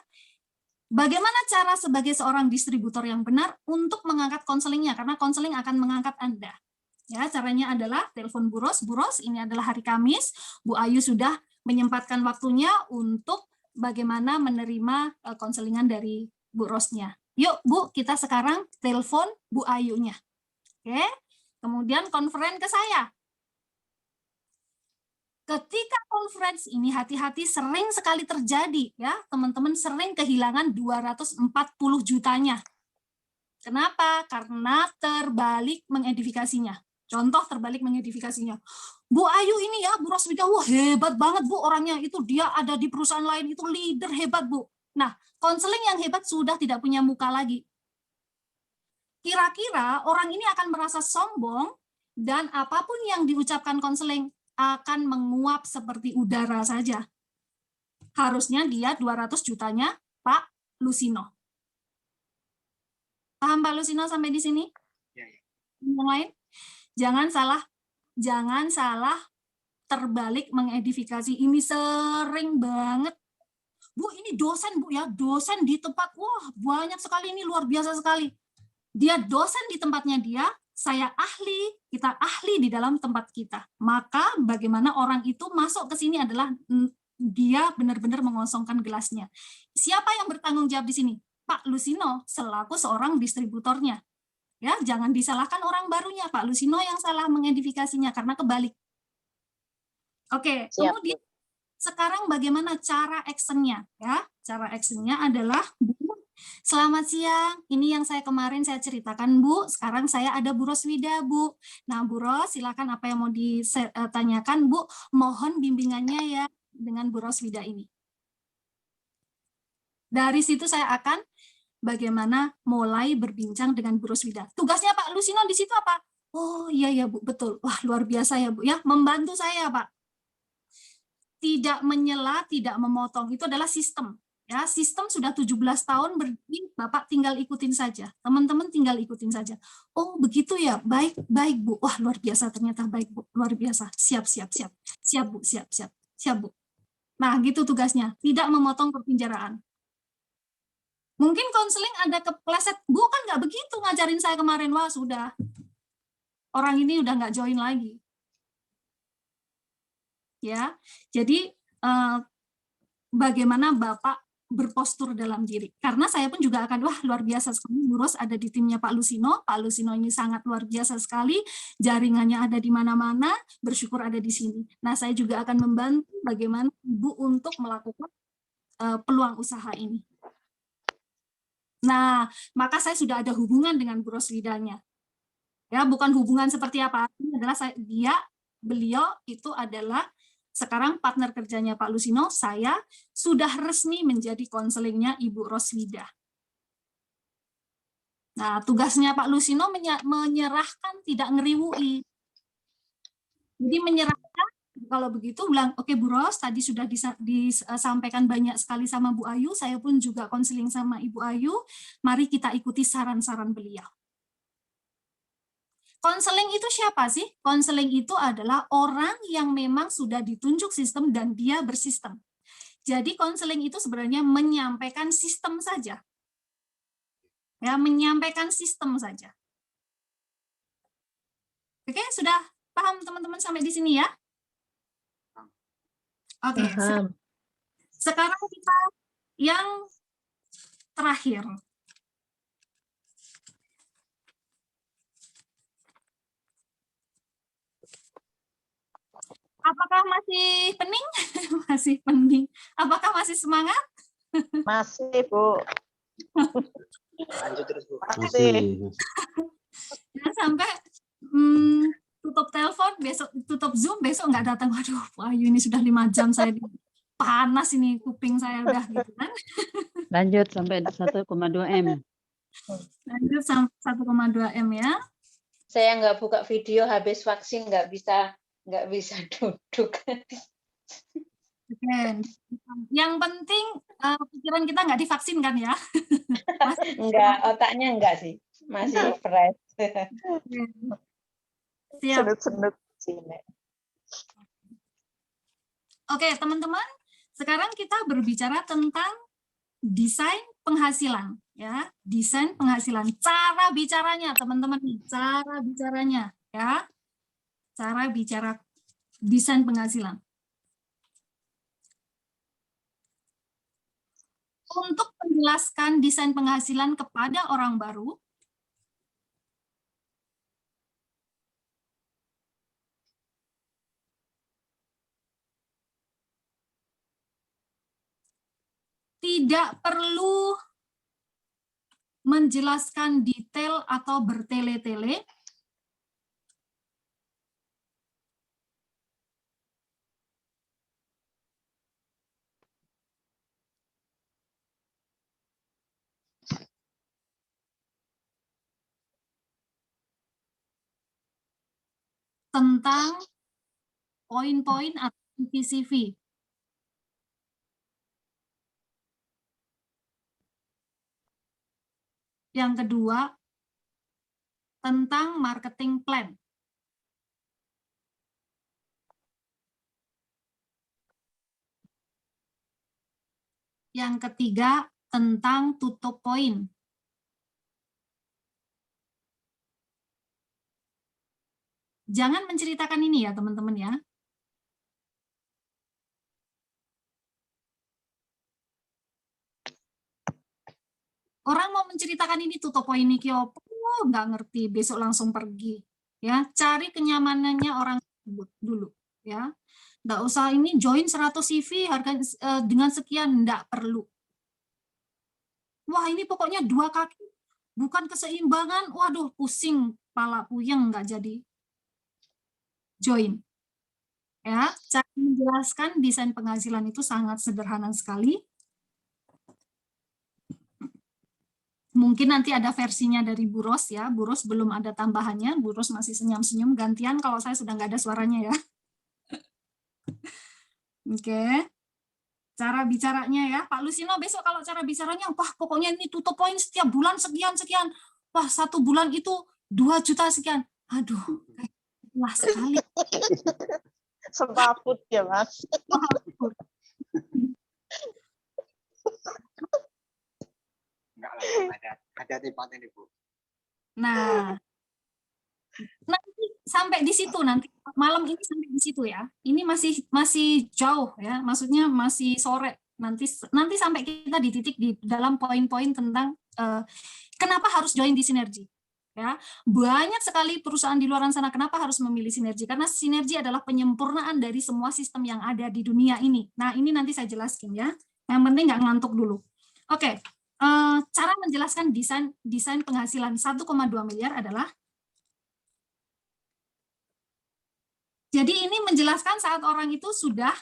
Bagaimana cara sebagai seorang distributor yang benar untuk mengangkat konselingnya? Karena konseling akan mengangkat Anda. Ya, caranya adalah telepon Bu Ros, ini adalah hari Kamis, Bu Ayu sudah menyempatkan waktunya untuk bagaimana menerima konselingan dari Bu Rosnya. Yuk Bu, kita sekarang telepon Bu Ayunya. Oke. Kemudian konferen ke saya. Ketika conference ini hati-hati sering sekali terjadi ya, teman-teman sering kehilangan 240 jutanya. Kenapa? Karena terbalik mengedifikasinya. Contoh terbalik mengedifikasinya. Bu Ayu ini ya, Bu Roswida, wah hebat banget Bu orangnya, itu dia ada di perusahaan lain, itu leader hebat Bu. Nah, konseling yang hebat sudah tidak punya muka lagi. Kira-kira orang ini akan merasa sombong Dan apapun yang diucapkan konseling akan menguap seperti udara saja. Harusnya dia 200 jutanya Pak Lusino. Paham Pak Lusino sampai di sini? Ya, ya. Yang lain? Jangan salah terbalik mengedifikasi. Ini sering banget. Bu, ini dosen Bu ya, dosen di tempat, wah banyak sekali, ini luar biasa sekali. Dia dosen di tempatnya dia, saya ahli, kita ahli di dalam tempat kita. Maka bagaimana orang itu masuk ke sini adalah dia benar-benar mengosongkan gelasnya. Siapa yang bertanggung jawab di sini? Pak Lusino selaku seorang distributornya. Ya, jangan disalahkan orang barunya, Pak Lusino yang salah mengedifikasinya karena kebalik. Oke, Siap, kemudian sekarang bagaimana cara actionnya? Ya, cara actionnya adalah Bu, selamat siang. Ini yang kemarin saya ceritakan Bu. Sekarang saya ada Bu Roswida Bu. Nah Bu Ros, silakan apa yang mau ditanyakan Bu. Mohon bimbingannya ya dengan Bu Roswida ini. Dari situ saya akan bagaimana mulai berbincang dengan Bu Roswida. Tugasnya Pak Lusino di situ apa? Oh iya ya Bu, betul. Wah luar biasa ya Bu ya, membantu saya Pak. Tidak menyela, tidak memotong, itu adalah sistem. Ya, sistem sudah 17 tahun berdiri, Bapak tinggal ikutin saja. Teman-teman tinggal ikutin saja. Oh, begitu ya. Baik, baik Bu. Wah, luar biasa ternyata baik Bu. Luar biasa. Siap, siap, siap. Siap Bu, siap, siap. Siap Bu. Nah, gitu tugasnya. Tidak memotong perpenjaraan. Mungkin konseling ada kepleset. Bu, kan nggak begitu ngajarin saya kemarin. Wah, sudah. Orang ini udah nggak join lagi. Ya, jadi bagaimana Bapak berpostur dalam diri. Karena saya pun juga akan, wah luar biasa sekali, Bu Ros ada di timnya Pak Lusino. Pak Lusino ini sangat luar biasa sekali, jaringannya ada di mana-mana, bersyukur ada di sini. Nah, saya juga akan membantu bagaimana Ibu untuk melakukan peluang usaha ini. Nah, maka saya sudah ada hubungan dengan Bu Roswidanya. Ya, bukan hubungan seperti apa, ini adalah beliau itu adalah sekarang partner kerjanya Pak Lusino, saya sudah resmi menjadi konselingnya Ibu Roswida. Nah, tugasnya Pak Lusino menyerahkan, tidak ngeriwui. Jadi menyerahkan, kalau begitu bilang, oke Bu Ros, tadi sudah disampaikan banyak sekali sama Bu Ayu, saya pun juga konseling sama Ibu Ayu, mari kita ikuti saran-saran beliau. Konseling itu siapa sih? Konseling itu adalah orang yang memang sudah ditunjuk sistem dan dia bersistem. Jadi konseling itu sebenarnya menyampaikan sistem saja. Ya, menyampaikan sistem saja. Oke, sudah paham teman-teman sampai di sini ya? Oke, sekarang kita yang terakhir. Apakah masih pening? Masih pening. Apakah masih semangat? Masih, Bu. Lanjut terus Bu. Masih. Jangan sampai tutup telepon, besok tutup Zoom, besok nggak datang. Waduh, Bu Ayu ini sudah 5 jam saya panas ini kuping saya udah gitu kan. Lanjut sampai 1,2 M. Lanjut sampai 1,2 M ya. Saya nggak buka video habis vaksin, nggak bisa duduk. Oke. Yang penting pikiran kita nggak divaksin kan ya? Enggak, otaknya enggak sih. Masih fresh. Siap. Senut-senut sini. Oke, teman-teman. Sekarang kita berbicara tentang desain penghasilan. Ya, desain penghasilan. Cara bicaranya, teman-teman. Cara bicaranya. Ya. Cara bicara desain penghasilan. Untuk menjelaskan desain penghasilan kepada orang baru, tidak perlu menjelaskan detail atau bertele-tele, tentang poin-poin atau CV. Yang kedua, tentang marketing plan. Yang ketiga, tentang tutup poin. Jangan menceritakan ini ya, teman-teman ya. Orang mau menceritakan ini tutup poin ini kiopo, nggak ngerti, besok langsung pergi. Ya, cari kenyamanannya orang tersebut dulu. Ya, nggak usah ini join 100 CV harga dengan sekian, nggak perlu. Wah, ini pokoknya 2 kaki, bukan keseimbangan. Waduh, pusing, kepala puyeng, nggak jadi join. Ya, cara menjelaskan desain penghasilan itu sangat sederhana sekali. Mungkin nanti ada versinya dari Bu Ros ya. Bu Ros belum ada tambahannya. Bu Ros masih senyum-senyum. Gantian kalau saya sudah nggak ada suaranya ya. Oke. Cara bicaranya ya. Pak Lusino besok kalau cara bicaranya, wah pokoknya ini tutup poin setiap bulan sekian-sekian. Wah 1 bulan itu 2 juta sekian. Aduh, wah sekali. Semaput ya, Mas. Enggak lah, ada tempatnya nih, Bu. Nah, nanti sampai di situ nanti malam ini sampai di situ ya. Ini masih jauh ya, maksudnya masih sore. Nanti sampai kita di titik di dalam poin-poin tentang kenapa harus join di Sinergi. Ya, banyak sekali perusahaan di luar sana kenapa harus memilih Sinergi, karena Sinergi adalah penyempurnaan dari semua sistem yang ada di dunia ini. Nah, ini nanti saya jelaskan ya. Yang penting nggak ngantuk dulu. Oke, cara menjelaskan desain penghasilan 1,2 miliar adalah, jadi ini menjelaskan saat orang itu sudah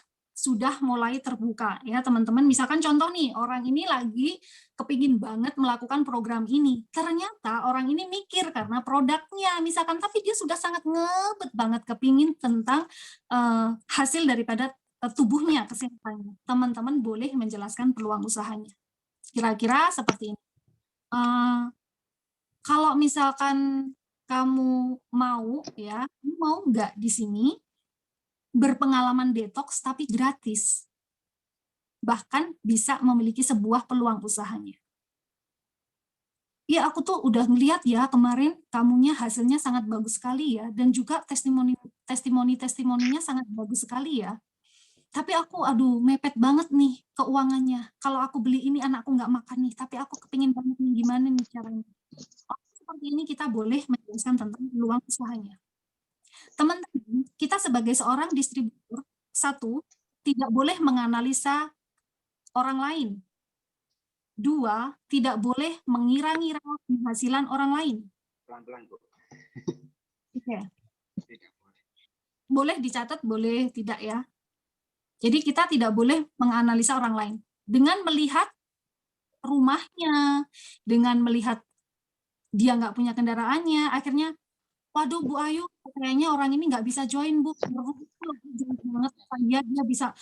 mulai terbuka ya teman-teman. Misalkan contoh nih, orang ini lagi kepingin banget melakukan program ini. Ternyata orang ini mikir karena produknya misalkan, tapi dia sudah sangat ngebet banget kepingin tentang hasil daripada tubuhnya, kesehatannya. Teman-teman boleh menjelaskan peluang usahanya. Kira-kira seperti ini. Kalau misalkan kamu mau ya, kamu mau nggak di sini berpengalaman detox tapi gratis, bahkan bisa memiliki sebuah peluang usahanya. Ya, aku tuh udah ngeliat ya kemarin kamunya hasilnya sangat bagus sekali ya, dan juga testimoninya sangat bagus sekali ya. Tapi aku, aduh, mepet banget nih keuangannya. Kalau aku beli ini anakku nggak makan nih, tapi aku kepingin banget nih gimana nih caranya. Seperti ini kita boleh menjelaskan tentang peluang usahanya. Teman-teman, kita sebagai seorang distributor, satu, tidak boleh menganalisa orang lain. Dua, tidak boleh mengira-ngira penghasilan orang lain. Pelan-pelan, Bu. Oke. Tidak boleh. Boleh dicatat, boleh tidak ya. Jadi kita tidak boleh menganalisa orang lain. Dengan melihat rumahnya, dengan melihat dia nggak punya kendaraannya, akhirnya waduh Bu Ayu, kayaknya orang ini nggak bisa join Bu. Banget, dia bisa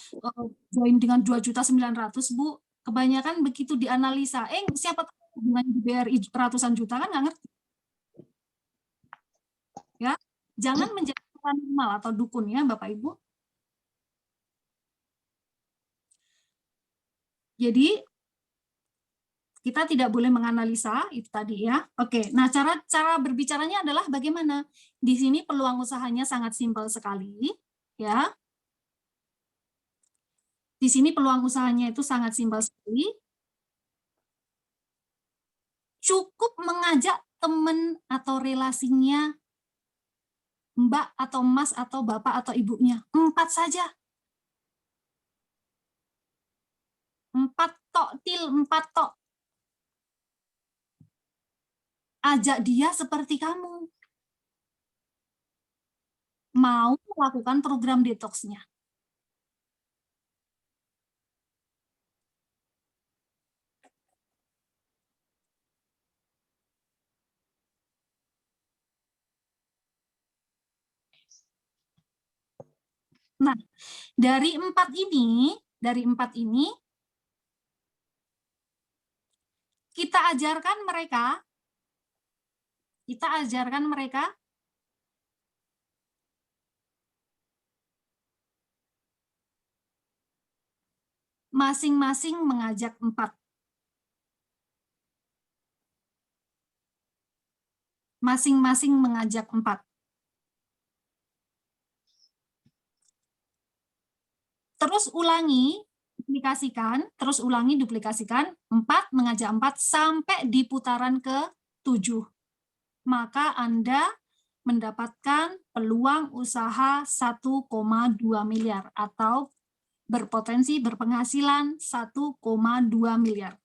join dengan 2.900.000 Bu. Kebanyakan begitu dianalisa, siapa tahu dengan BRI ratusan juta kan nggak ngerti. Ya, jangan menjadi paranormal atau dukun ya Bapak Ibu. Jadi kita tidak boleh menganalisa itu tadi ya. Oke, nah cara berbicaranya adalah bagaimana? Di sini peluang usahanya sangat simpel sekali, ya. Di sini peluang usahanya itu sangat simpel sekali. Cukup mengajak teman atau relasinya, Mbak atau Mas atau Bapak atau Ibunya, 4 saja. 4 tok, 4 tok. Ajak dia seperti kamu. Mau melakukan program detox-nya. Nah, dari empat ini kita ajarkan mereka masing-masing mengajak 4. Masing-masing mengajak 4. Terus ulangi, duplikasikan, 4 mengajak 4 sampai di putaran ke-7. Maka Anda mendapatkan peluang usaha 1,2 miliar atau berpotensi berpenghasilan 1,2 miliar.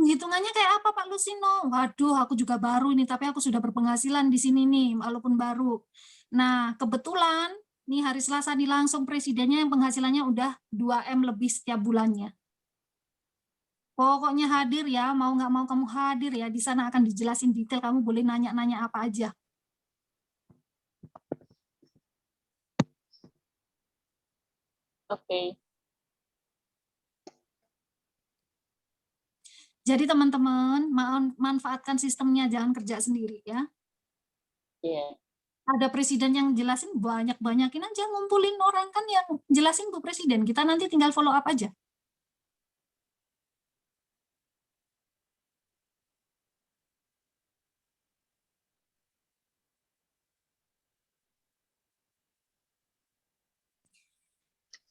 Hitungannya kayak apa Pak Lusino? Waduh, aku juga baru ini, tapi aku sudah berpenghasilan di sini nih, walaupun baru. Nah, kebetulan nih hari Selasa nih langsung presidennya yang penghasilannya udah 2M lebih setiap bulannya. Pokoknya hadir ya, mau nggak mau kamu hadir ya, di sana akan dijelasin detail, kamu boleh nanya-nanya apa aja. Oke. Jadi teman-teman, manfaatkan sistemnya, jangan kerja sendiri ya. Iya. Ada presiden yang jelasin, banyak-banyakin aja, ngumpulin orang kan yang jelasin Bu Presiden, kita nanti tinggal follow up aja.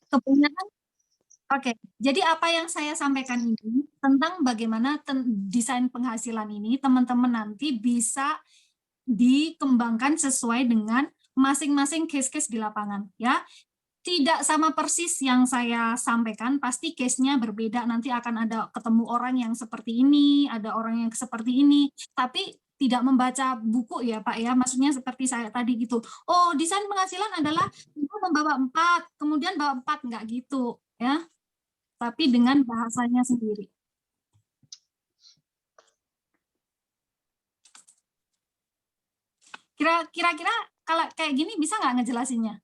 Kebanyakan. Oke, jadi apa yang saya sampaikan ini tentang bagaimana desain penghasilan ini teman-teman nanti bisa dikembangkan sesuai dengan masing-masing case-case di lapangan ya. Tidak sama persis yang saya sampaikan, pasti case-nya berbeda, nanti akan ada ketemu orang yang seperti ini, ada orang yang seperti ini, tapi tidak membaca buku ya Pak ya, maksudnya seperti saya tadi gitu. Oh, desain penghasilan adalah membawa 4, kemudian bawa 4, enggak gitu ya. Tapi dengan bahasanya sendiri. Kira-kira kalau kayak gini bisa nggak ngejelasinnya?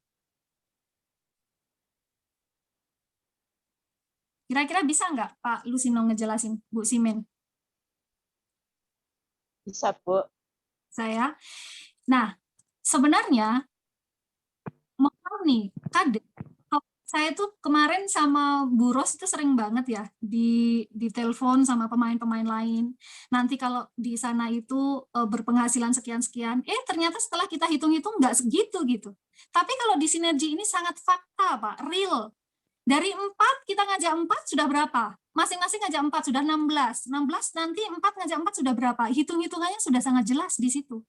Kira-kira bisa nggak Pak Lusino ngejelasin, Bu Simen? Bisa, Bu. Saya. Nah, sebenarnya mau nih, kadang saya tuh kemarin sama Bu Ros itu sering banget ya di telepon sama pemain-pemain lain. Nanti kalau di sana itu berpenghasilan sekian-sekian, ternyata setelah kita hitung-hitung nggak segitu gitu. Tapi kalau di sinergi ini sangat fakta Pak, real. Dari 4 kita ngajak 4 sudah berapa? Masing-masing ngajak 4 sudah 16. 16 nanti 4 ngajak 4 sudah berapa? Hitung-hitungannya sudah sangat jelas di situ.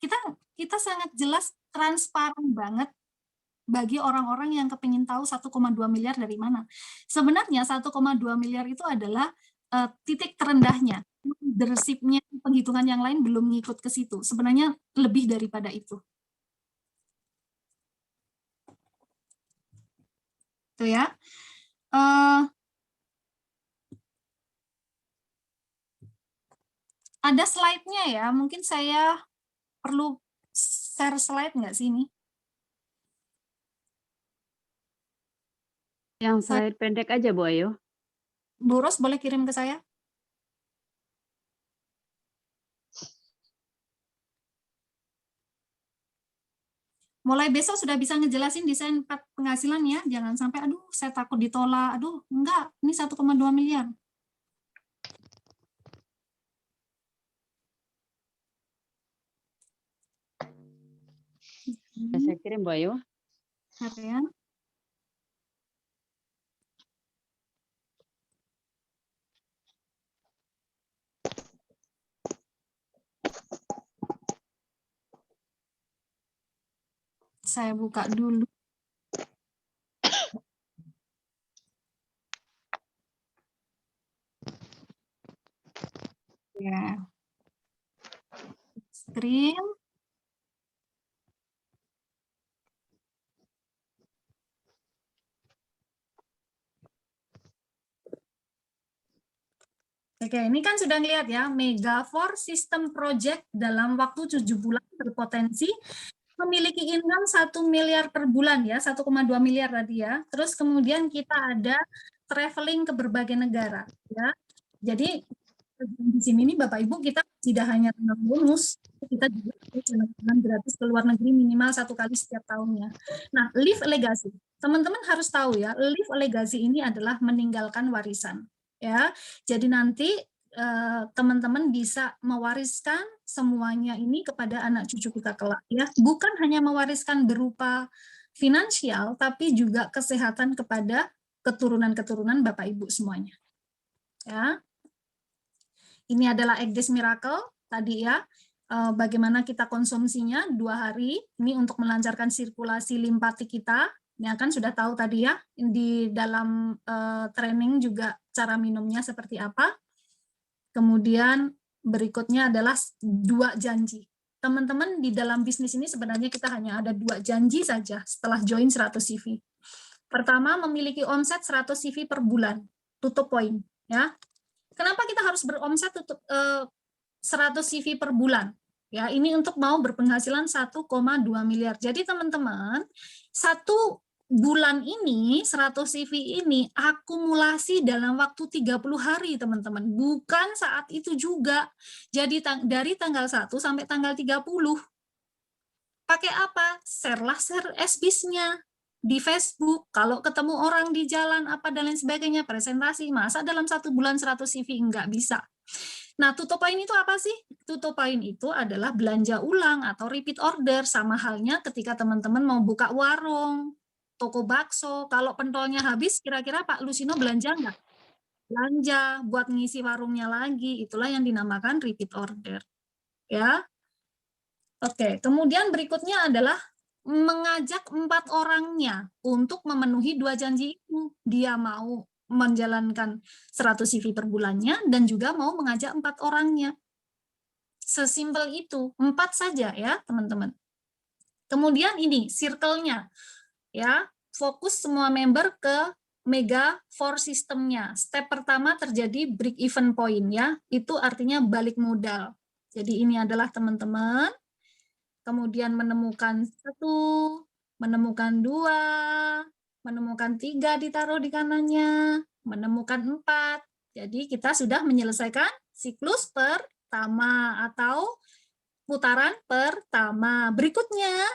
Kita sangat jelas, transparan banget bagi orang-orang yang kepingin tahu 1,2 miliar dari mana. Sebenarnya 1,2 miliar itu adalah titik terendahnya. Leadership-nya, penghitungan yang lain belum ngikut ke situ. Sebenarnya lebih daripada itu. Itu ya. Ada slide-nya ya, mungkin saya perlu share slide nggak sih ini? Yang slide pendek aja Bu Ayu. Bu Ros boleh kirim ke saya? Mulai besok sudah bisa ngejelasin desain penghasilan ya, jangan sampai aduh saya takut ditolak, aduh enggak, ini 1,2 miliar. Saya kirim Bu Ayu. Harian. Saya buka dulu. Ya. Screen. Oke, ini kan sudah ngelihat ya, Mega for System Project dalam waktu 7 bulan berpotensi memiliki income 1 miliar per bulan ya, 1,2 miliar tadi ya. Terus kemudian kita ada traveling ke berbagai negara ya. Jadi di sini nih Bapak Ibu kita tidak hanya tentang bonus, kita juga jalan-jalan gratis ke luar negeri minimal 1 kali setiap tahunnya. Nah, leave a legacy. Teman-teman harus tahu ya, leave a legacy ini adalah meninggalkan warisan ya. Jadi nanti teman-teman bisa mewariskan semuanya ini kepada anak cucu kita kelak ya, bukan hanya mewariskan berupa finansial tapi juga kesehatan kepada keturunan-keturunan Bapak Ibu semuanya ya. Ini adalah Egg Days Miracle tadi ya, bagaimana kita konsumsinya 2 hari ini untuk melancarkan sirkulasi limpatik kita. Ini kan sudah tahu tadi ya, di dalam training juga cara minumnya seperti apa. Kemudian berikutnya adalah 2 janji. Teman-teman di dalam bisnis ini sebenarnya kita hanya ada 2 janji saja setelah join 100 CV. Pertama, memiliki omset 100 CV per bulan, tutup poin ya. Kenapa kita harus beromset tutup 100 CV per bulan? Ya, ini untuk mau berpenghasilan 1,2 miliar. Jadi teman-teman, 1 bulan ini 100 CV ini akumulasi dalam waktu 30 hari teman-teman, bukan saat itu juga. Jadi dari tanggal 1 sampai tanggal 30. Pakai apa? Share SBIS-nya di Facebook, kalau ketemu orang di jalan apa dan lain sebagainya, presentasi, masa dalam 1 bulan 100 CV nggak bisa. Nah, tutup poin itu apa sih? Tutup poin itu adalah belanja ulang atau repeat order, sama halnya ketika teman-teman mau buka warung, toko bakso, kalau pentolnya habis, kira-kira Pak Lusino belanja nggak? Belanja buat ngisi warungnya lagi, itulah yang dinamakan repeat order. Ya, oke. Kemudian berikutnya adalah mengajak 4 orangnya untuk memenuhi 2 janji itu. Dia mau menjalankan 100 CV per bulannya dan juga mau mengajak 4 orangnya. Sesimpel itu, 4 saja ya teman-teman. Kemudian ini circle-nya. Ya, fokus semua member ke Mega for System-nya. Step pertama terjadi break even point ya, itu artinya balik modal. Jadi ini adalah teman-teman, kemudian menemukan 1, menemukan 2, menemukan 3 ditaruh di kanannya, menemukan 4. Jadi kita sudah menyelesaikan siklus pertama atau putaran pertama. Berikutnya,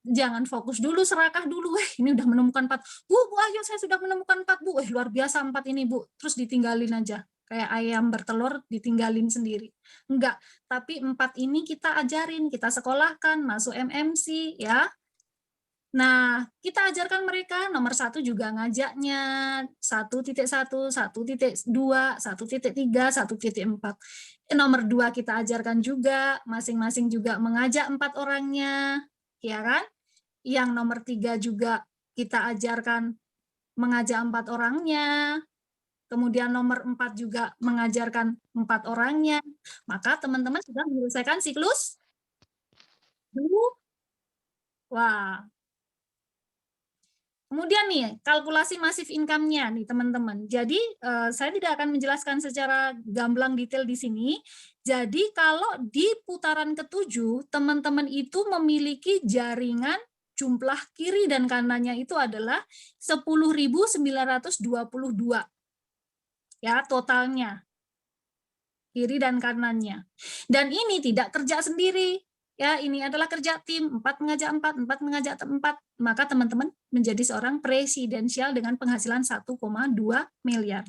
jangan fokus dulu, serakah dulu. Ini udah menemukan 4. Bu, ayo saya sudah menemukan 4, Bu. Luar biasa 4 ini, Bu. Terus ditinggalin aja. Kayak ayam bertelur ditinggalin sendiri. Enggak, tapi 4 ini kita ajarin, kita sekolahkan, masuk MMC, ya. Nah, kita ajarkan mereka, nomor 1 juga ngajaknya, 1.1, 1.2, 1.3, 1.4. Nomor 2 kita ajarkan juga, masing-masing juga mengajak 4 orangnya, ya kan? Yang nomor 3 juga kita ajarkan mengajak 4 orangnya, kemudian nomor 4 juga mengajarkan 4 orangnya, maka teman-teman sudah menyelesaikan siklus 2. Kemudian nih, kalkulasi masif income-nya nih teman-teman. Jadi saya tidak akan menjelaskan secara gamblang detail di sini. Jadi kalau di putaran ke-7, teman-teman itu memiliki jaringan jumlah kiri dan kanannya itu adalah 10.922. Ya, totalnya. Kiri dan kanannya. Dan ini tidak kerja sendiri. Ya, ini adalah kerja tim, 4 mengajak 4, 4 mengajak 4, maka teman-teman menjadi seorang presidensial dengan penghasilan 1,2 miliar.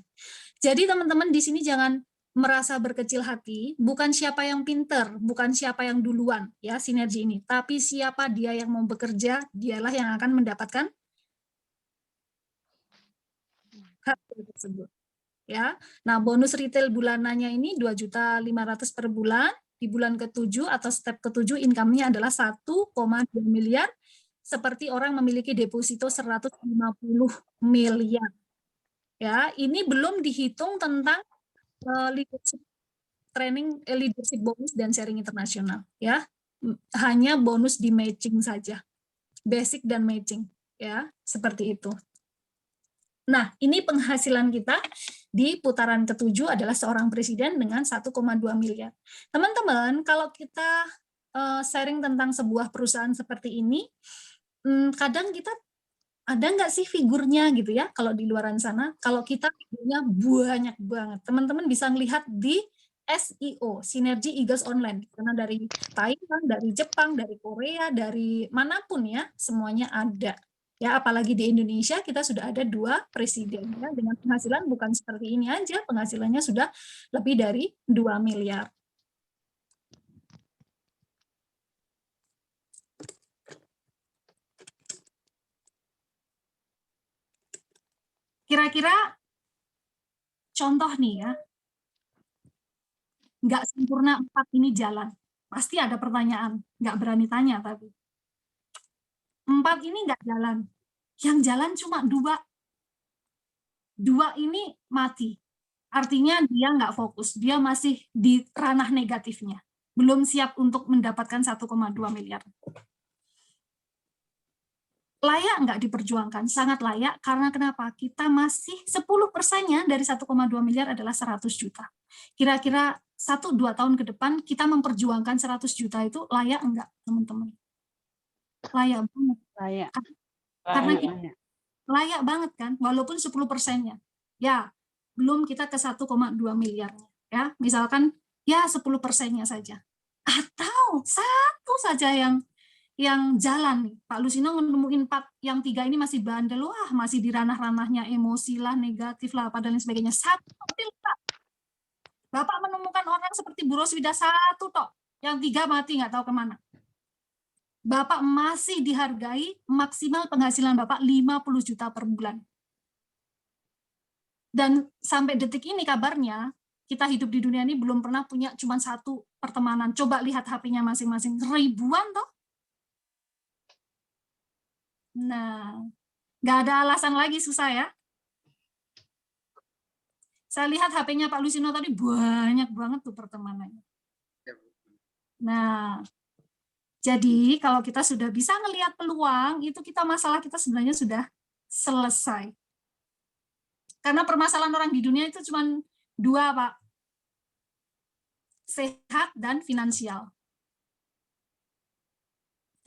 Jadi teman-teman di sini jangan merasa berkecil hati, bukan siapa yang pinter, bukan siapa yang duluan, ya sinergi ini, tapi siapa dia yang mau bekerja, dialah yang akan mendapatkan hak tersebut. Ya, nah bonus retail bulanannya ini 2.500.000 per bulan. Di bulan ke-7 atau step ke-7 income-nya adalah 1,2 miliar, seperti orang memiliki deposito 150 miliar. Ya, ini belum dihitung tentang leadership training, leadership bonus dan sharing internasional. Ya, hanya bonus di matching saja, basic dan matching. Ya, seperti itu. Nah, ini penghasilan kita Di putaran ke-7 adalah seorang presiden dengan 1,2 miliar. Teman-teman, kalau kita sharing tentang sebuah perusahaan seperti ini, kadang kita ada nggak sih figurnya gitu ya, kalau di luaran sana, kalau kita figurnya banyak banget. Teman-teman bisa melihat di SEO, Sinergi E-Girls Online, karena dari Thailand, dari Jepang, dari Korea, dari manapun ya, semuanya ada. Ya, apalagi di Indonesia kita sudah ada 2 presiden ya, dengan penghasilan bukan seperti ini aja, penghasilannya sudah lebih dari 2 miliar. Kira-kira contoh nih ya, nggak sempurna 4 ini jalan. Pasti ada pertanyaan, nggak berani tanya tapi. 4 ini nggak jalan. Yang jalan cuma 2. 2 ini mati. Artinya dia nggak fokus, dia masih di ranah negatifnya. Belum siap untuk mendapatkan 1,2 miliar. Layak nggak diperjuangkan? Sangat layak, karena kenapa? Kita masih 10%-nya dari 1,2 miliar adalah 100 juta. Kira-kira 1-2 tahun ke depan kita memperjuangkan 100 juta itu layak enggak, teman-teman? Layak banget. Layak. Karena Layak. layak banget kan, walaupun 10%-nya. Ya, belum kita ke 1,2 miliarnya. Ya, misalkan ya 10%-nya saja. Atau satu saja yang jalan. Pak Lusino menemuin 4, yang 3 ini masih bandel, wah masih di ranah-ranahnya emosi lah, negatif lah, pada lain sebagainya. 1 Pak. Bapak menemukan orang seperti Bu Roswida 1 tok, yang 3 mati nggak tahu kemana. Bapak masih dihargai, maksimal penghasilan Bapak 50 juta per bulan. Dan sampai detik ini kabarnya, kita hidup di dunia ini belum pernah punya cuma 1 pertemanan. Coba lihat HP-nya masing-masing, ribuan toh. Nah, nggak ada alasan lagi susah ya. Saya lihat HP-nya Pak Lusino tadi banyak banget tuh pertemanannya. Nah, jadi kalau kita sudah bisa ngelihat peluang, itu masalah kita sebenarnya sudah selesai. Karena permasalahan orang di dunia itu cuma 2, Pak. Sehat dan finansial.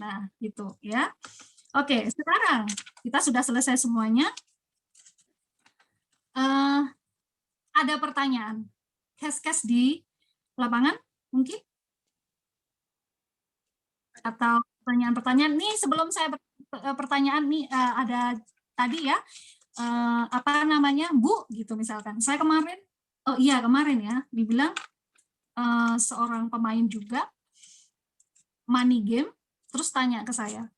Nah, gitu ya. Oke, sekarang kita sudah selesai semuanya. Ada pertanyaan? Kes-kes di lapangan mungkin? Atau pertanyaan-pertanyaan? Nih sebelum saya pertanyaan nih ada tadi ya, apa namanya, Bu, gitu misalkan. Saya kemarin, kemarin ya, dibilang seorang pemain juga, money game, terus tanya ke saya,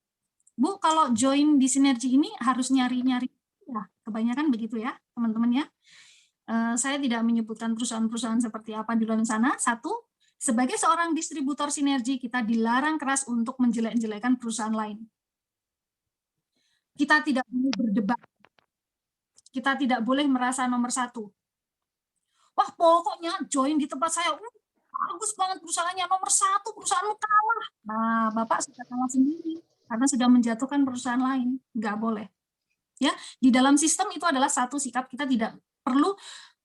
Bu, kalau join di Sinergi ini harus nyari-nyari, ya, kebanyakan begitu ya, teman-teman ya. Saya tidak menyebutkan perusahaan-perusahaan seperti apa di luar sana. 1, sebagai seorang distributor Sinergi, kita dilarang keras untuk menjelek-jelekan perusahaan lain. Kita tidak boleh berdebat. Kita tidak boleh merasa nomor 1. Wah, pokoknya join di tempat saya, bagus banget perusahaannya, nomor 1, perusahaanmu kalah. Nah, Bapak sudah kalah sendiri. Karena sudah menjatuhkan perusahaan lain, nggak boleh. Ya, di dalam sistem itu adalah satu sikap, kita tidak perlu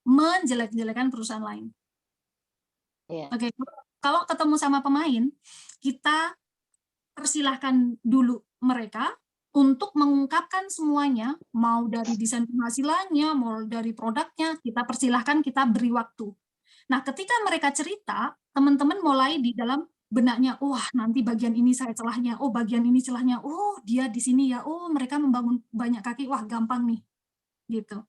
menjelek-jelekan perusahaan lain. Oke, kalau ketemu sama pemain, kita persilahkan dulu mereka untuk mengungkapkan semuanya, mau dari desain penghasilannya, mau dari produknya, kita persilahkan, kita beri waktu. Nah, ketika mereka cerita, teman-teman mulai di dalam benaknya, wah nanti bagian ini saya celahnya, oh bagian ini celahnya, oh dia di sini ya, oh mereka membangun banyak kaki, wah gampang nih, gitu.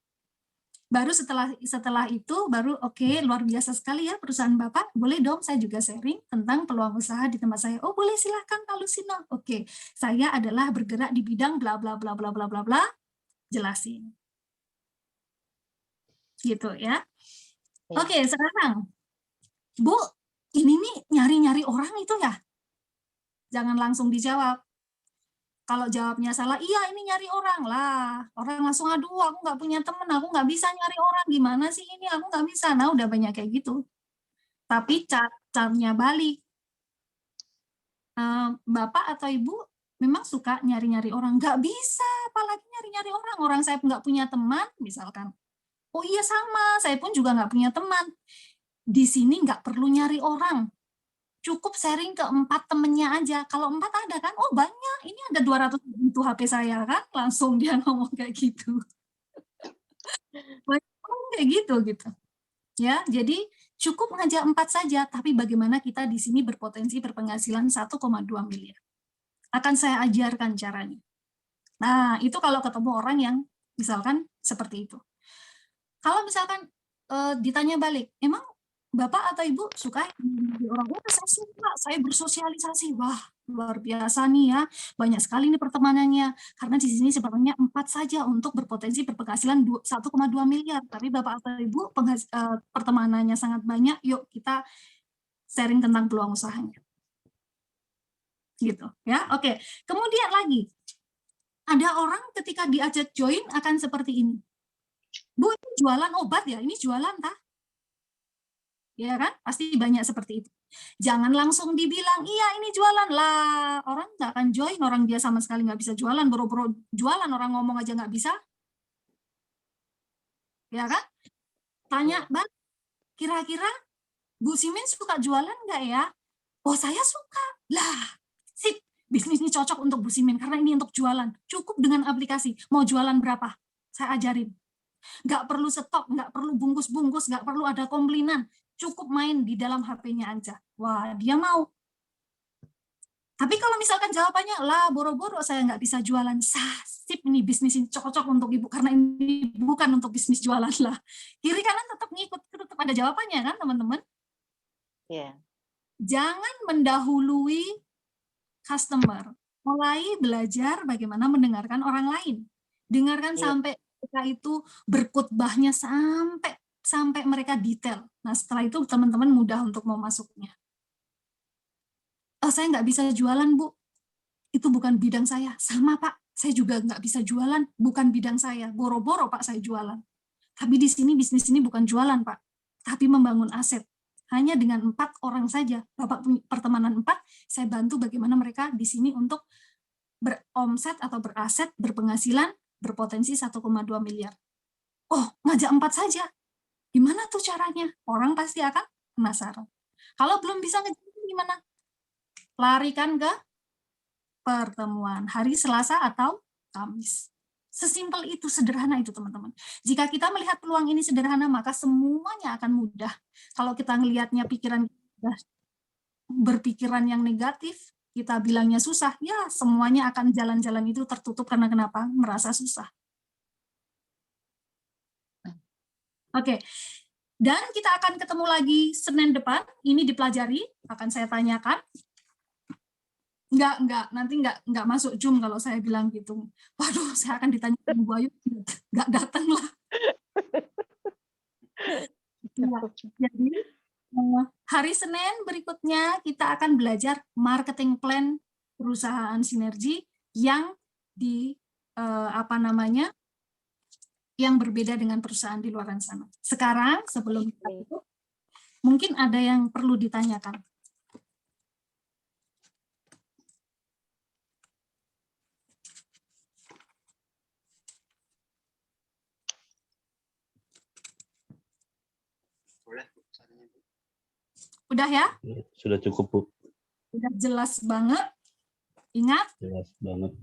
Baru setelah itu, baru oke, luar biasa sekali ya perusahaan Bapak, boleh dong saya juga sharing tentang peluang usaha di tempat saya. Oh boleh, silahkan Pak Lusino. Oke, saya adalah bergerak di bidang bla bla bla bla bla bla bla, jelasin. Gitu ya. Oke, sekarang Bu, ini nih nyari-nyari orang itu ya? Jangan langsung dijawab. Kalau jawabnya salah, iya ini nyari orang lah. Orang langsung, aduh aku nggak punya temen, aku nggak bisa nyari orang, gimana sih ini, aku nggak bisa. Nah udah banyak kayak gitu. Tapi caranya balik. Bapak atau Ibu memang suka nyari-nyari orang, nggak bisa, apalagi nyari-nyari orang. Orang saya nggak punya teman, misalkan. Oh iya sama, saya pun juga nggak punya teman. Di sini nggak perlu nyari orang. Cukup sharing ke 4 temennya aja. Kalau 4 ada kan, oh banyak, ini ada 200 itu HP saya kan, langsung dia ngomong kayak gitu. Banyak orang kayak gitu. Ya, jadi cukup ngajak 4 saja, tapi bagaimana kita di sini berpotensi berpenghasilan 1,2 miliar. Akan saya ajarkan caranya. Nah, itu kalau ketemu orang yang misalkan seperti itu. Kalau misalkan ditanya balik, emang Bapak atau Ibu suka orang? Oh, saya suka, saya bersosialisasi. Wah, luar biasa nih ya, banyak sekali nih pertemanannya. Karena di sini sebenarnya 4 saja untuk berpotensi berpenghasilan 1,2 miliar. Tapi Bapak atau Ibu pertemanannya sangat banyak, yuk kita sharing tentang peluang usahanya. Gitu ya, oke. Kemudian lagi, ada orang ketika diajak join akan seperti ini. Bu, ini jualan obat ya? Ini jualan kah? Ya kan? Pasti banyak seperti itu. Jangan langsung dibilang, iya ini jualan lah. Orang nggak akan join, orang dia sama sekali nggak bisa jualan, boro-boro jualan, orang ngomong aja nggak bisa. Ya kan? Tanya, Bang, kira-kira Bu Simin suka jualan nggak ya? Oh, saya suka. Lah, sip. Bisnis ini cocok untuk Bu Simin, karena ini untuk jualan. Cukup dengan aplikasi. Mau jualan berapa? Saya ajarin. Nggak perlu stok, nggak perlu bungkus-bungkus, nggak perlu ada komplinan. Cukup main di dalam HP-nya aja. Wah, dia mau. Tapi kalau misalkan jawabannya, lah boro-boro saya nggak bisa jualan. Sip, ini bisnis ini cocok untuk Ibu, karena ini bukan untuk bisnis jualan lah. Kiri kanan tetap ngikut, tetap ada jawabannya kan teman-teman? Iya. Jangan mendahului customer. Mulai belajar bagaimana mendengarkan orang lain. Dengarkan sampai mereka itu berkhotbahnya sampai mereka detail. Nah, setelah itu teman-teman mudah untuk mau masuknya. Oh, saya nggak bisa jualan, Bu. Itu bukan bidang saya. Sama, Pak. Saya juga nggak bisa jualan. Bukan bidang saya. Boro-boro, Pak, saya jualan. Tapi di sini bisnis ini bukan jualan, Pak. Tapi membangun aset. Hanya dengan 4 orang saja. Bapak pertemanan 4, saya bantu bagaimana mereka di sini untuk beromset atau beraset, berpenghasilan, berpotensi 1,2 miliar. Oh, ngajak 4 saja. Gimana tuh caranya? Orang pasti akan penasaran. Kalau belum bisa ngejelasin gimana? Larikan ke pertemuan hari Selasa atau Kamis. Sesimpel itu, sederhana itu teman-teman. Jika kita melihat peluang ini sederhana, maka semuanya akan mudah. Kalau kita ngelihatnya berpikiran yang negatif, kita bilangnya susah, ya semuanya akan jalan-jalan itu tertutup karena kenapa? Merasa susah. Oke, dan kita akan ketemu lagi Senin depan, ini dipelajari, akan saya tanyakan. Nanti nggak masuk Zoom kalau saya bilang gitu. Waduh, saya akan ditanya Bu Ayu, nggak datang lah. Ya, jadi hari Senin berikutnya kita akan belajar marketing plan perusahaan sinergi yang yang berbeda dengan perusahaan di luar sana. Sekarang sebelum kita tutup, mungkin ada yang perlu ditanyakan. Udah ya? Sudah cukup, Bu. Udah jelas banget. Ingat? Jelas banget.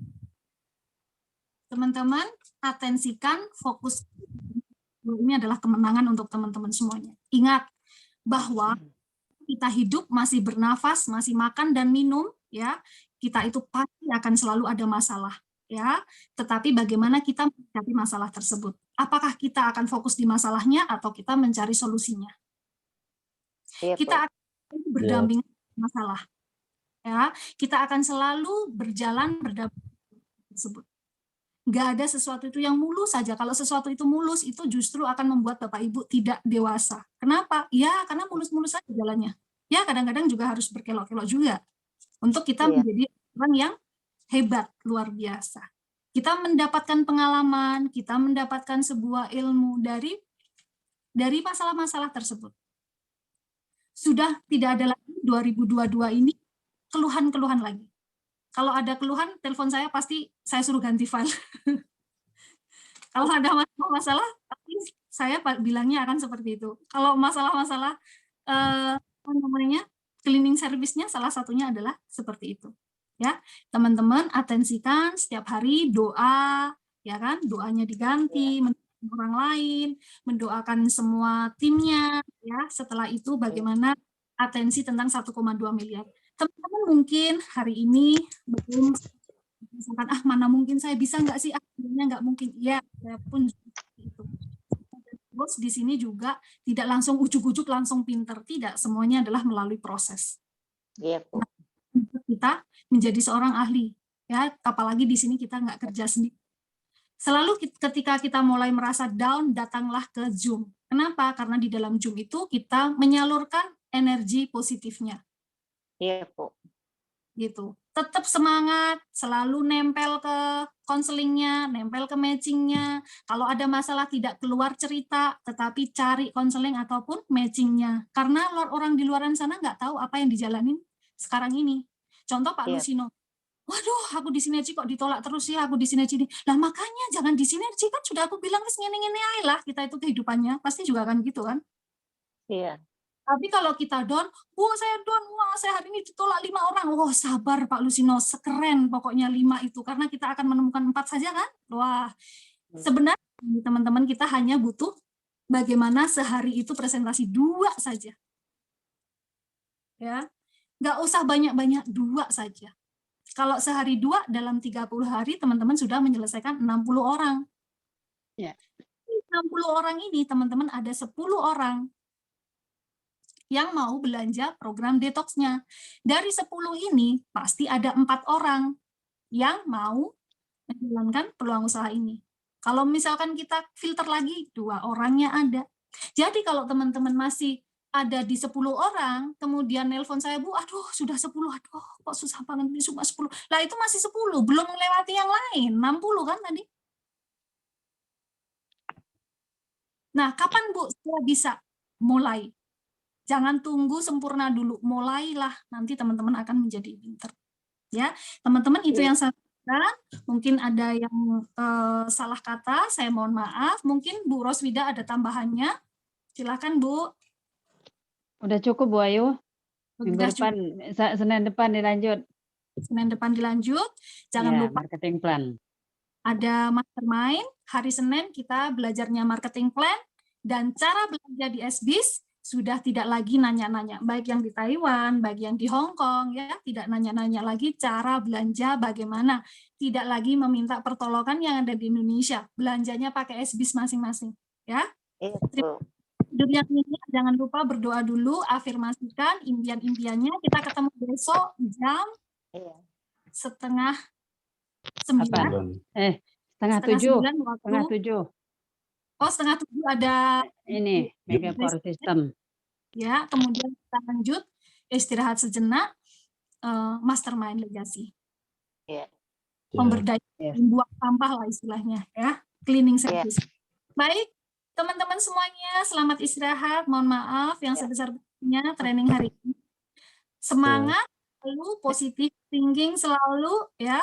Teman-teman, atensikan, fokus. Ini adalah kemenangan untuk teman-teman semuanya. Ingat bahwa kita hidup, masih bernafas, masih makan dan minum, ya, kita itu pasti akan selalu ada masalah, ya. Tetapi bagaimana kita mencari masalah tersebut? Apakah kita akan fokus di masalahnya atau kita mencari solusinya? Kita akan berdampingan masalah, ya. Kita akan selalu berjalan berdampingan tersebut. Nggak ada sesuatu itu yang mulus saja. Kalau sesuatu itu mulus, itu justru akan membuat Bapak Ibu tidak dewasa. Kenapa? Ya, karena mulus-mulus saja jalannya. Ya, kadang-kadang juga harus berkelok-kelok juga. Untuk kita menjadi orang yang hebat, luar biasa. Kita mendapatkan pengalaman, kita mendapatkan sebuah ilmu dari masalah-masalah tersebut. Sudah tidak ada lagi 2022 ini keluhan-keluhan lagi. Kalau ada keluhan, telepon saya pasti saya suruh ganti file. Kalau ada masalah, pasti saya bilangnya akan seperti itu. Kalau masalah-masalah apa namanya cleaning service-nya salah satunya adalah seperti itu. Ya, teman-teman atensikan setiap hari doa, ya kan? Doanya diganti, mendoakan orang lain, mendoakan semua timnya, ya. Setelah itu bagaimana atensi tentang 1,2 miliar. Teman-teman mungkin hari ini belum misalkan mana mungkin saya bisa nggak sih, akhirnya nggak mungkin. Ya, saya pun itu. Terus di sini juga tidak langsung ujuk-ujuk langsung pinter, tidak, semuanya adalah melalui proses. Iya, Bu. Kita menjadi seorang ahli, ya, apalagi di sini kita nggak kerja sendiri. Selalu ketika kita mulai merasa down, datanglah ke Zoom. Kenapa? Karena di dalam Zoom itu kita menyalurkan energi positifnya. Iya, Bu. Gitu. Tetap semangat, selalu nempel ke konselingnya, nempel ke matchingnya. Kalau ada masalah tidak keluar cerita, tetapi cari konseling ataupun matchingnya. Karena orang di luar sana nggak tahu apa yang dijalanin sekarang ini. Contoh Pak Lusino, waduh aku di sinergi kok ditolak terus ya, aku di sinergi. Lah makanya jangan di sinergi, kan sudah aku bilang ngene-ngene ae lah, kita itu kehidupannya, pasti juga kan gitu kan. Iya. Tapi kalau kita down, wah saya down, wah saya hari ini ditolak 5 orang. Wah sabar Pak Lusino, sekeren pokoknya 5 itu. Karena kita akan menemukan 4 saja kan. Wah, sebenarnya teman-teman kita hanya butuh bagaimana sehari itu presentasi 2 saja. Ya, nggak usah banyak-banyak, 2 saja. Kalau sehari 2, dalam 30 hari teman-teman sudah menyelesaikan 60 orang. Ya. 60 orang ini teman-teman ada 10 orang yang mau belanja program detox-nya. Dari 10 ini, pasti ada 4 orang yang mau menjalankan peluang usaha ini. Kalau misalkan kita filter lagi, 2 orangnya ada. Jadi kalau teman-teman masih ada di 10 orang, kemudian nelpon saya, Bu, aduh sudah 10, aduh kok susah banget ini cuma 10. Lah itu masih 10, belum melewati yang lain, 60 kan tadi. Nah, kapan Bu saya bisa mulai? Jangan tunggu sempurna dulu, mulailah, nanti teman-teman akan menjadi pinter. Ya, teman-teman itu yang saya katakan, mungkin ada yang salah kata, saya mohon maaf. Mungkin Bu Roswida ada tambahannya, silakan Bu. Udah cukup Bu Ayu. Minggu depan, Senin depan dilanjut. Senin depan dilanjut, jangan Ya, lupa marketing plan. ada mastermind, hari Senin kita belajarnya marketing plan, dan cara belanja di SBIS, sudah tidak lagi nanya-nanya, baik yang di Taiwan, baik yang di Hong Kong, ya, tidak nanya-nanya lagi cara belanja bagaimana, tidak lagi meminta pertolongan yang ada di Indonesia, belanjanya pakai SBIS masing-masing, ya. Yang ini jangan lupa berdoa dulu, afirmasikan impian-impiannya. Kita ketemu besok jam 6:30. Setengah 7. Oh, 6:30 ada ini Mega Power System. Ya, kemudian kita lanjut istirahat sejenak, mastermind legasi. Pemberdayaan, membuang sampah lah istilahnya, ya, cleaning service. Baik, teman-teman semuanya, selamat istirahat. Mohon maaf yang sebesar-besarnya training hari ini. Semangat, selalu positif thinking selalu, ya.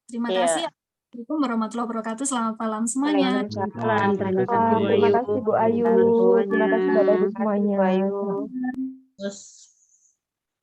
Terima kasih. Assalamualaikum warahmatullahi wabarakatuh. Selamat malam semuanya. Terima kasih Bu Ayu. Terima kasih Bapak Ibu semuanya.